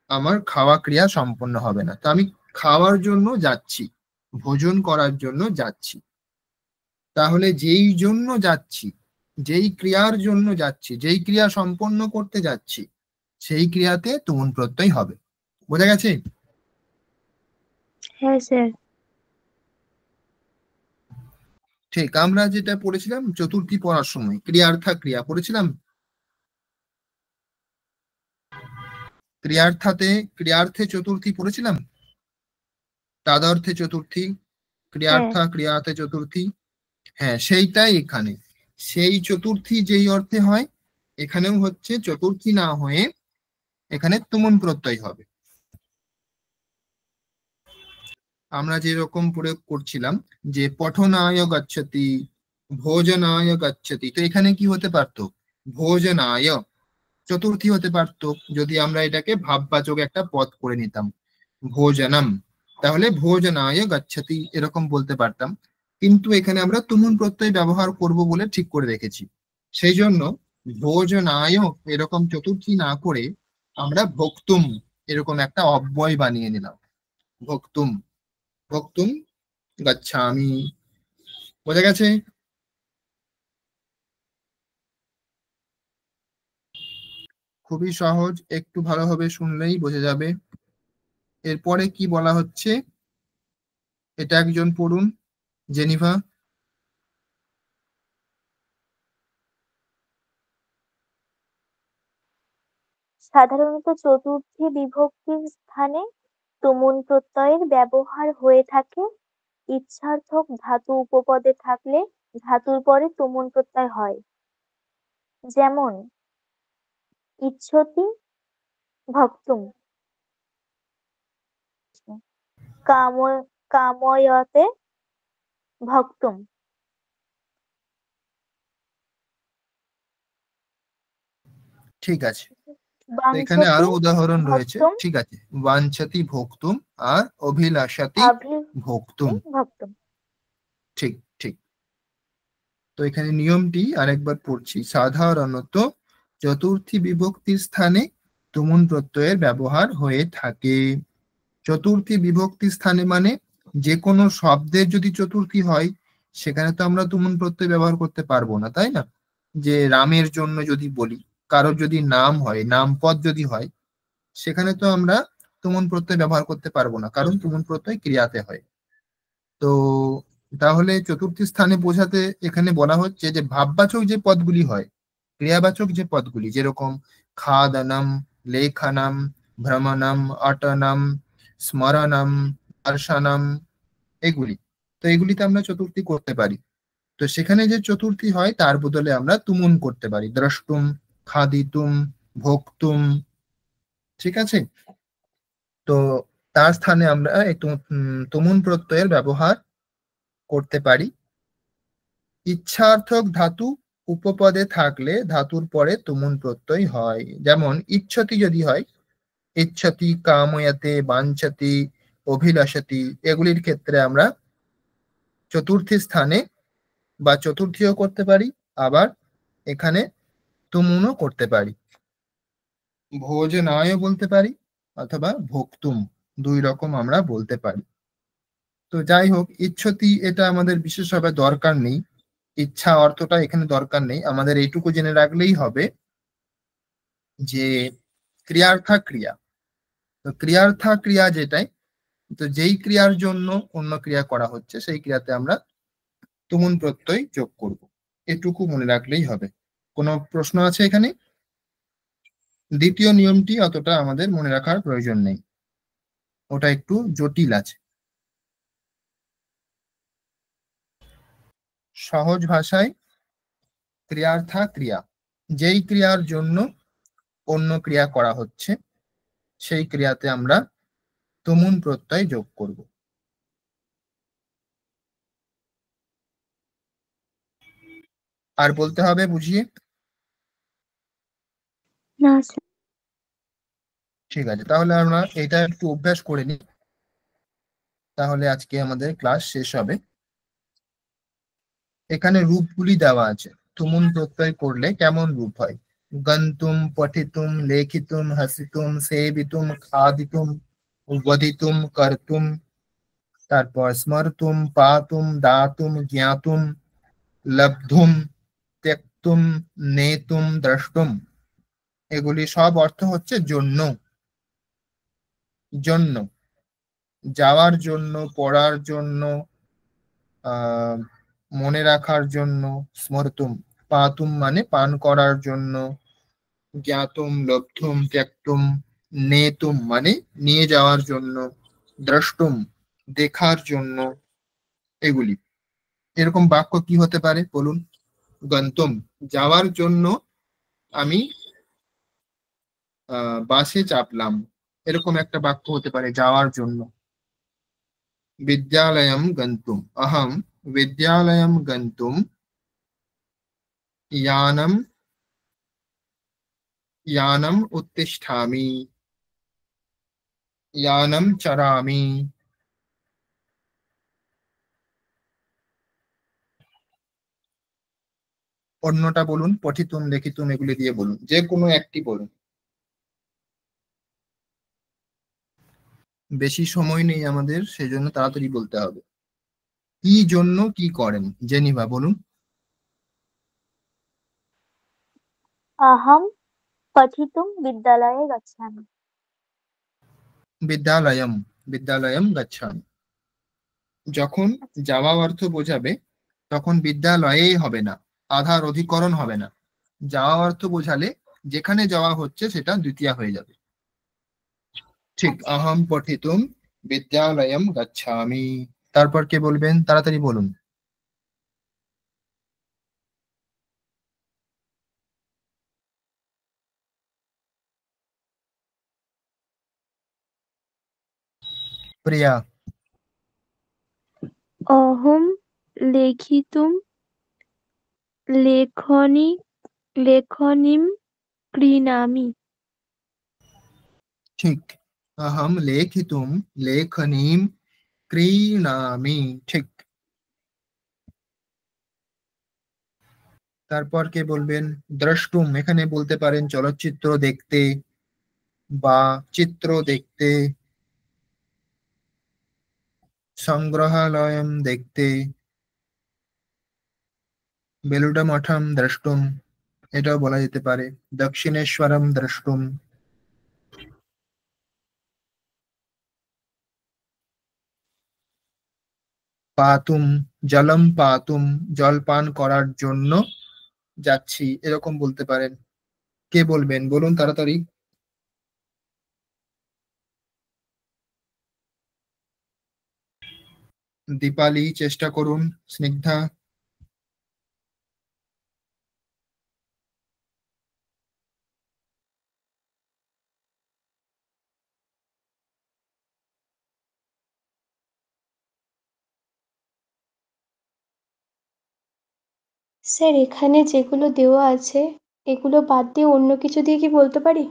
আমার খাওয়া ক্রিয়া সম্পন্ন হবে না। তো আমি খাওয়ার জন্য যাচ্ছি, ভোজন করার জন্য যাচ্ছি। তাহলে যেই জন্য যাচ্ছি, যেই ক্রিয়ার জন্য যাচ্ছি, যেই ক্রিয়া সম্পন্ন করতে যাচ্ছি, সেই ক্রিয়াতে তুমুল প্রত্যয় হবে। বোঝা গেছে? হ্যাঁ স্যার। ঠিক, আমরা যেটা পড়েছিলাম চতুর্থী পড়ার সময় ক্রিয়ার্থা ক্রিয়া পড়েছিলাম। ক্রিয়ার্থে চতুর্থী পড়েছিলাম, তাদর্থে চতুর্থী, হ্যাঁ। ক্রিয়ার্থা ক্রিয়াতে চতুর্থী। হ্যাঁ, সেইটাই এখানে। সেই চতুর্থী যেই অর্থে হয়, এখানেও হচ্ছে চতুর্থী না হয়ে এখানে তুমুল প্রত্যয় হবে। আমরা যেরকম প্রয়োগ করছিলাম যে পঠনায় গচ্ছতি, ভোজনায় গচ্ছতি, তো এখানে কি হতে পারতো? ভোজনায় চতুর্থী হতে পারতো, যদি আমরা এটাকে ভাববাচক একটা পদ করে নিতাম, ভোজনম, তাহলে ভোজনায় গচ্ছতি এরকম বলতে পারতাম। কিন্তু এখানে আমরা তুমুল প্রত্যয় ব্যবহার করব বলে ঠিক করে রেখেছি, সেই জন্য ভোজনায় এরকম চতুর্থী না করে আমরা ভোক্তুম এরকম একটা অব্যয় বানিয়ে নিলাম। ভোক্তুম, ভোক্তুম গচ্ছামি। বোঝা গেছে? খুবই সহজ, একটু ভালোভাবে শুনলেই বোঝা যাবে। এরপরে কি বলা হচ্ছে এটা একজন পড়ুন, জেনিভা। সাধারণত চতুর্থী বিভক্তির স্থানে তুমুন প্রত্যয়ের ব্যবহার হয়ে থাকে। ইচ্ছার্থক ধাতু উপপদে থাকলে ধাতুর পরে তুমুন প্রত্যয় হয়। যেমন ইচ্ছতি ভক্তুম, কাময়তে ভক্তুম, ঠিক আছে, তো এখানে বাঞ্ছতি আরো উদাহরণ রয়েছে। ভক্তুম, ঠিক আছে, বাঞ্ছতি ভোক্তুম আর অভিলাষাতি ভোক্তুম। ভক্তুম। ঠিক ঠিক। তো এখানে নিয়মটি আরেকবার পড়ছি। সাধারণত চতুর্থী বিভক্তির স্থানে তুমুন প্রত্যয়ের ব্যবহার হয়ে থাকে। চতুর্থী বিভক্তি স্থানে মানে যে কোনো শব্দের যদি চতুর্থী হয় সেখানে তো আমরা তুমুন প্রত্যয় ব্যবহার করতে পারবো না, তাই না? যে রামের জন্য যদি বলি, কারোর যদি নাম হয়, নামপদ যদি হয়, সেখানে তো আমরা তুমুন প্রত্যয় ব্যবহার করতে পারবো না, কারণ তুমুন প্রত্যয় ক্রিয়াতে হয়। তো তাহলে চতুর্থী স্থানে বোঝাতে এখানে বলা হচ্ছে যে ভাববাচক যে পদগুলি হয়, ক্রিয়াবাচক যে পদগুলি, যেরকম খাদনম, লেখনম, ভ্রমণম, অটনম, স্মরণম, দর্শনম, এগুলি, তো এগুলিতে আমরা চতুর্থী করতে পারি। তো সেখানে যে চতুর্থী হয় তার বদলে আমরা তুমুন করতে পারি, দ্রষ্টুম, খাদিতুম, ভোক্তুম। ঠিক আছে, তো তার স্থানে আমরা এই তুমুন প্রত্যয়ের ব্যবহার করতে পারি। ইচ্ছার্থক ধাতু উপপদে থাকলে ধাতুর পরে তুমুন প্রত্যয় হয়। যেমন ইচ্ছতি যদি হয়, ইচ্ছতি, কাময়াতে, বাঞ্ছতি, অভিলাষতি, এগুলির ক্ষেত্রে আমরা চতুর্থী স্থানে বা চতুর্থীও করতে পারি, আবার এখানে তুমুনও করতে পারি। ভোজনায়ও বলতে পারি অথবা ভোক্তুম, দুই রকম আমরা বলতে পারি। তো যাই হোক, ইচ্ছতি এটা আমাদের বিশেষভাবে দরকার নেই, ইচ্ছা অর্থটা এখানে দরকার নেই। আমাদের এইটুকু জেনে রাখলেই হবে যে ক্রিয়ার্থা ক্রিয়া, তো ক্রিয়ার্থা ক্রিয়া যেটাই, তো যেই ক্রিয়ার জন্য অন্য ক্রিয়া করা হচ্ছে সেই ক্রিয়াতে আমরা তুমুন প্রত্যয় যোগ করব, এটুকু মনে রাখলেই হবে। কোনো প্রশ্ন আছে এখানে? দ্বিতীয় নিয়মটি অতটা আমাদের মনে রাখার প্রয়োজন নেই, ওটা একটু জটিল আছে। সহজ ভাষায় ক্রিয়ার্থা ক্রিয়া, যেই ক্রিয়ার জন্য অন্য ক্রিয়া করা হচ্ছে সেই ক্রিয়াতে আমরা তুমুন প্রত্যয় যোগ করব। আর বলতে হবে বুঝিয়ে? না স্যার। ঠিক আছে, তাহলে আমরা এটা একটু অভ্যাস করে নিই, তাহলে আজকে আমাদের ক্লাস শেষ হবে। এখানে রূপগুলি দেওয়া আছে, তুমুন প্রত্যয় করলে কেমন রূপ হয়। গন্তুম, পঠিতুম, লেখিতুম, হাসিতুম, সেবিতুম, খাদিতুম, বধিতুম, কর্তুম, তারপর স্মর্তুম, পাতুম, দাতুম, জ্ঞাতুম, লব্ধুম, ত্যক্তুম, নেতুম, দ্রষ্টুম। এগুলি সব অর্থ হচ্ছে জন্য, জন্য, যাওয়ার জন্য, পড়ার জন্য, আহ মনে রাখার জন্য। স্মর্তুম, পাতুম মানে পান করার জন্য, জ্ঞাতুম, লব্ধুম, ত্যক্তুম, নেতুম মানে নিয়ে যাওয়ার জন্য, দ্রষ্টুম দেখার জন্য, এগুলি। এরকম বাক্য কি হতে পারে বলুন? গন্তুম, যাওয়ার জন্য আমি বাসে চাপলাম, এরকম একটা বাক্য হতে পারে যাওয়ার জন্য। বিদ্যালয়ম গন্তুম, অহম বিদ্যালয়ম গন্তুম यानम यानम उत्तिष्ठामि, यानम चरामि। অন্যটা বলুন, পঠিতুম, লিখিতুম, এগুলি দিয়ে বলুন, যে কোনো একটি বলুন। বেশি সময় নেই আমাদের, সেজন্য তাড়াতাড়ি বলতে হবে। কি জন্য কি করেন, জেনিভা বলুন। अहं पठितुं विद्यालये गच्छामि। বিদ্যালয়ম, বিদ্যালয়ম গচ্ছামি। যখন যাওয়া অর্থ বোঝাবে তখন বিদ্যালয়ে হবে না, আধার অধিকরণ হবে না। যাওয়া অর্থ বোঝালে যেখানে যাওয়া হচ্ছে সেটা দ্বিতীয়া হয়ে যাবে। ঠিক, আহম পঠিতুম বিদ্যালয়ম গচ্ছামি। তারপর কে বলবেন, তাড়াতাড়ি বলুন। প্রিয়া। অহম লেখিতুম লেখনী লেখনীম ক্রীণামি। ঠিক, আহম লেখিতুম লেখনীম ক্রীণামি। ঠিক। তারপর কে বলবেন, দ্রষ্টুম। এখানে বলতে পারেন চলচ্চিত্র দেখতে বা চিত্র দেখতে, সংগ্রহালয়ম দেখতে, বেলুড়া মঠম দ্রষ্টুম, এটাও বলা যেতে পারে, দক্ষিণেশ্বরম দ্রষ্টুম। পাতুম, জলম পাতুম, জল পান করার জন্য যাচ্ছি, এরকম বলতে পারেন। কে বলবেন, বলুন তাড়াতাড়ি। দীপালি, চেষ্টা করুন। স্নিগ্ধা। স্যার এখানে যেগুলো দেওয়া আছে এগুলো বাদ দিয়ে অন্য কিছু দিয়ে কি বলতে পারি?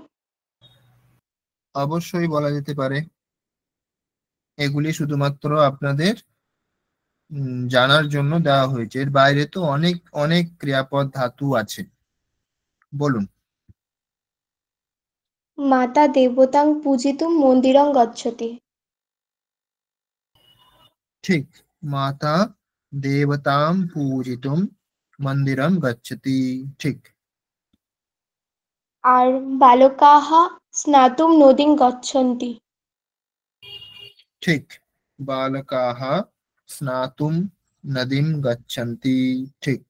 অবশ্যই বলা যেতে পারে। এগুলি শুধুমাত্র আপনাদের জানার জন্য দেওয়া হয়েছে, এর বাইরে তো অনেক অনেক ক্রিয়াপদ ধাতু আছে। বলুন। মাতা দেবতাং পূজিতুম মন্দিরং গচ্ছতি। ঠিক, মাতা দেবতাম পূজিতুম মন্দিরম গচ্ছতি। ঠিক। আর বালকাহ স্নাতুম নদীং গচ্ছন্তি। ঠিক, বালকাহ স্নাতুম নদীম গচ্ছন্তি। ঠিক।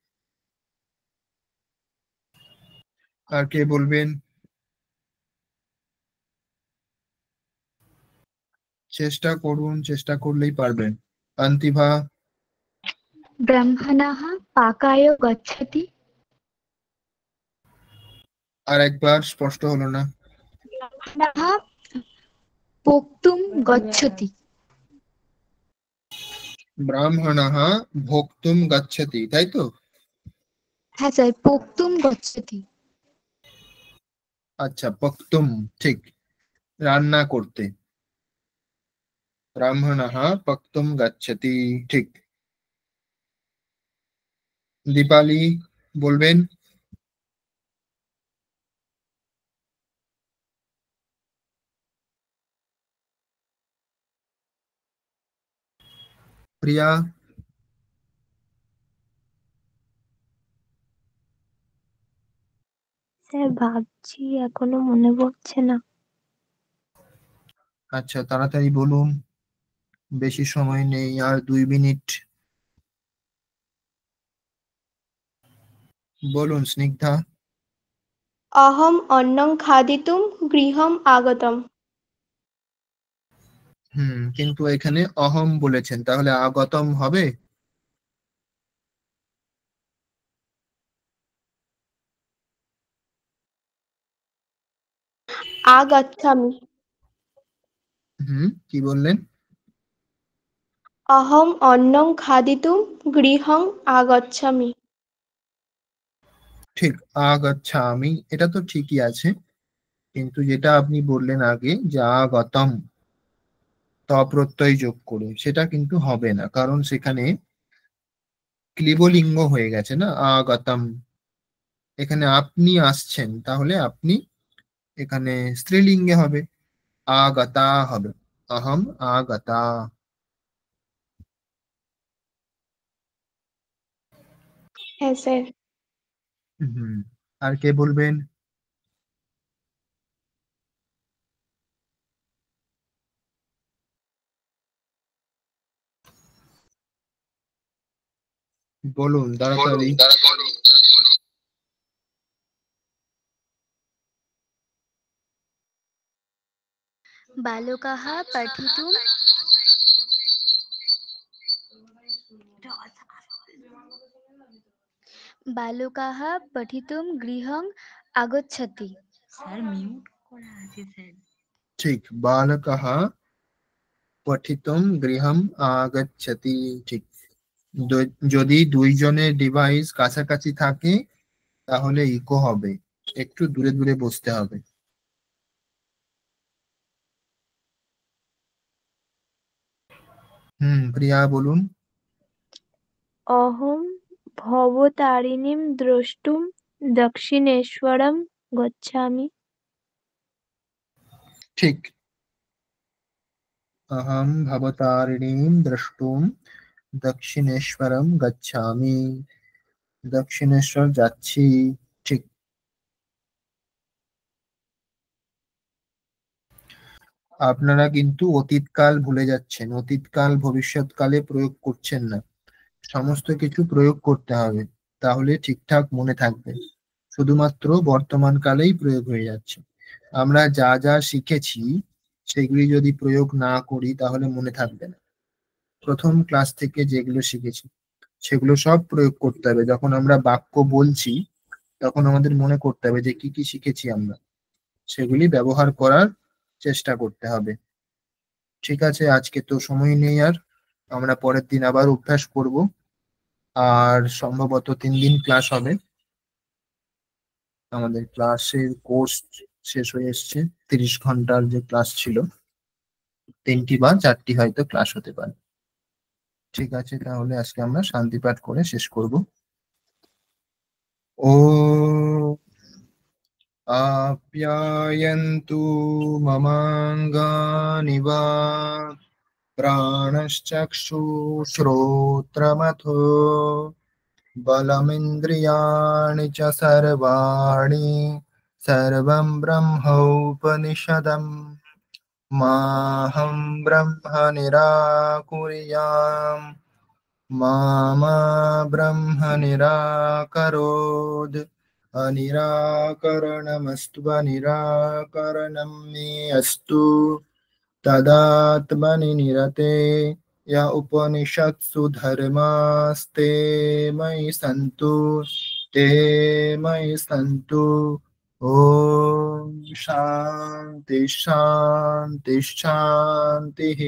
আর কে বলবেন, চেষ্টা করুন, চেষ্টা করলেই পারবেন। অন্তিভা। ব্রহ্মণः পাকায় গচ্ছতি। আর একবার, স্পষ্ট হলো না। ব্রহ্মণः পোক্তুম গচ্ছতি। ব্রাহ্মণः ভোক্তুম গচ্ছতি, তাই তো? হ্যাঁ স্যার, পোক্তুম গচ্ছতি। আচ্ছা, পক্তুম। ঠিক, রান্না করতে। ব্রাহ্মণः পক্তুম গচ্ছতি। ঠিক। দীপালি, বলবেন। প্রিয়া। স্যার ভাবছি, এখনো মনে পড়ছে না। আচ্ছা, তাড়াতাড়ি বলুন, বেশি সময় নেই, আর 2 মিনিট। বলুন স্নিগ্ধা। অহম অন্নং খাদিতুম গৃহম আগতম। কিন্তু এখানে অহম বলেছেন, তাহলে আগতম হবে? আগচ্ছামি। কি বললেন? অহম অন্নং খাদিতুম গৃহং আগচ্ছামি। ঠিক, আগচ্ছামি, এটা তো ঠিকই আছে, কিন্তু যেটা আপনি বললেন আগে যে আগতম ত প্রত্যয় যোগ করে, সেটা কিন্তু হবে না, কারণ সেখানে ক্লিবলিঙ্গ হয়ে গেছে না, আগতম। এখানে আপনি আসছেন, তাহলে আপনি এখানে স্ত্রীলিঙ্গে হবে, আগতা হবে। অহম আগতা। হ্যাঁ স্যার। হুম। আর কে বলবেন? বলুন তাড়াতাড়ি। बालकाः पठितुं बालकाः पठितुं गृहम् आगच्छति। স্যার মিউট করা আছে স্যার। ঠিক, বালকः পঠিতুম গৃহম আগচ্ছতি। ঠিক, যদি দুইজনের ডিভাইস কাছাকাছি থাকে তাহলে ইকো হবে, একটু দূরে দূরে বসতে হবে। প্রিয়া বলুন। অহম ভবতারিণীম দ্রষ্টুম দক্ষিণেশ্বরম গচ্ছামি। ঠিক, অহম ভবতারিণীম দ্রষ্টুম দক্ষিণেশ্বরম গচ্ছামি। দক্ষিণেশ্বর যাচ্ছি। ঠিক, আপনারা কিন্তু অতীতকাল ভুলে যাচ্ছেন, অতীতকাল ভবিষ্যৎকালে প্রয়োগ করছেন না। সমস্ত কিছু প্রয়োগ করতে হবে, তাহলে ঠিকঠাক মনে থাকবে। শুধুমাত্র বর্তমান কালেই প্রয়োগ হয়ে যাচ্ছে। আমরা যা যা শিখেছি সেগুলি যদি প্রয়োগ না করি তাহলে মনে থাকবে না। প্রথম ক্লাস থেকে যেগুলো শিখেছি সেগুলো সব প্রয়োগ করতে হবে। যখন আমরা বাক্য বলছি তখন আমাদের মনে করতে হবে যে কি কি শিখেছি আমরা, সেগুলি ব্যবহার করার চেষ্টা করতে হবে। ঠিক আছে, আজকে তো সময় নেই আর, আমরা পরের দিন আবার অভ্যাস করব। আর সম্ভবত 3 দিন ক্লাস হবে। আমাদের ক্লাসের কোর্স শেষ হয়ে এসছে। 30 ঘন্টার যে ক্লাস ছিল, 3টি বা 4টি হয়তো ক্লাস হতে পারে। ঠিক আছে, তাহলে আজকে আমরা শান্তি পাঠ করে শেষ করব। ও আপ্যায়ন্তু মমাঙ্গানি বা প্রাণশ্চক্ষুশ্রোত্রমথো বলমিন্দ্রিয়াণি চ সর্বাণি সর্বং ব্রহ্মোপনিষদम् মাহং ব্রহ্ম নিরাকুর্যাম মা ব্রহ্ম নিরাকরোৎ। অনিরাকরণমস্তু নিরাকরণম মে অস্তু তদাত্মনি নিরতে। य उपनिषत्सु धर्मास्ते मयि सन्तु ते मयि सन्तु। ॐ शान्ति शान्ति शान्तिः।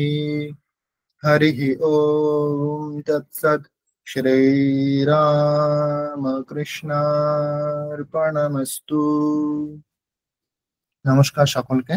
हरिः ॐ तत्सत्। শ্রীরামকৃষ্ণার্পণমস্তু। নমস্কার সকলকে।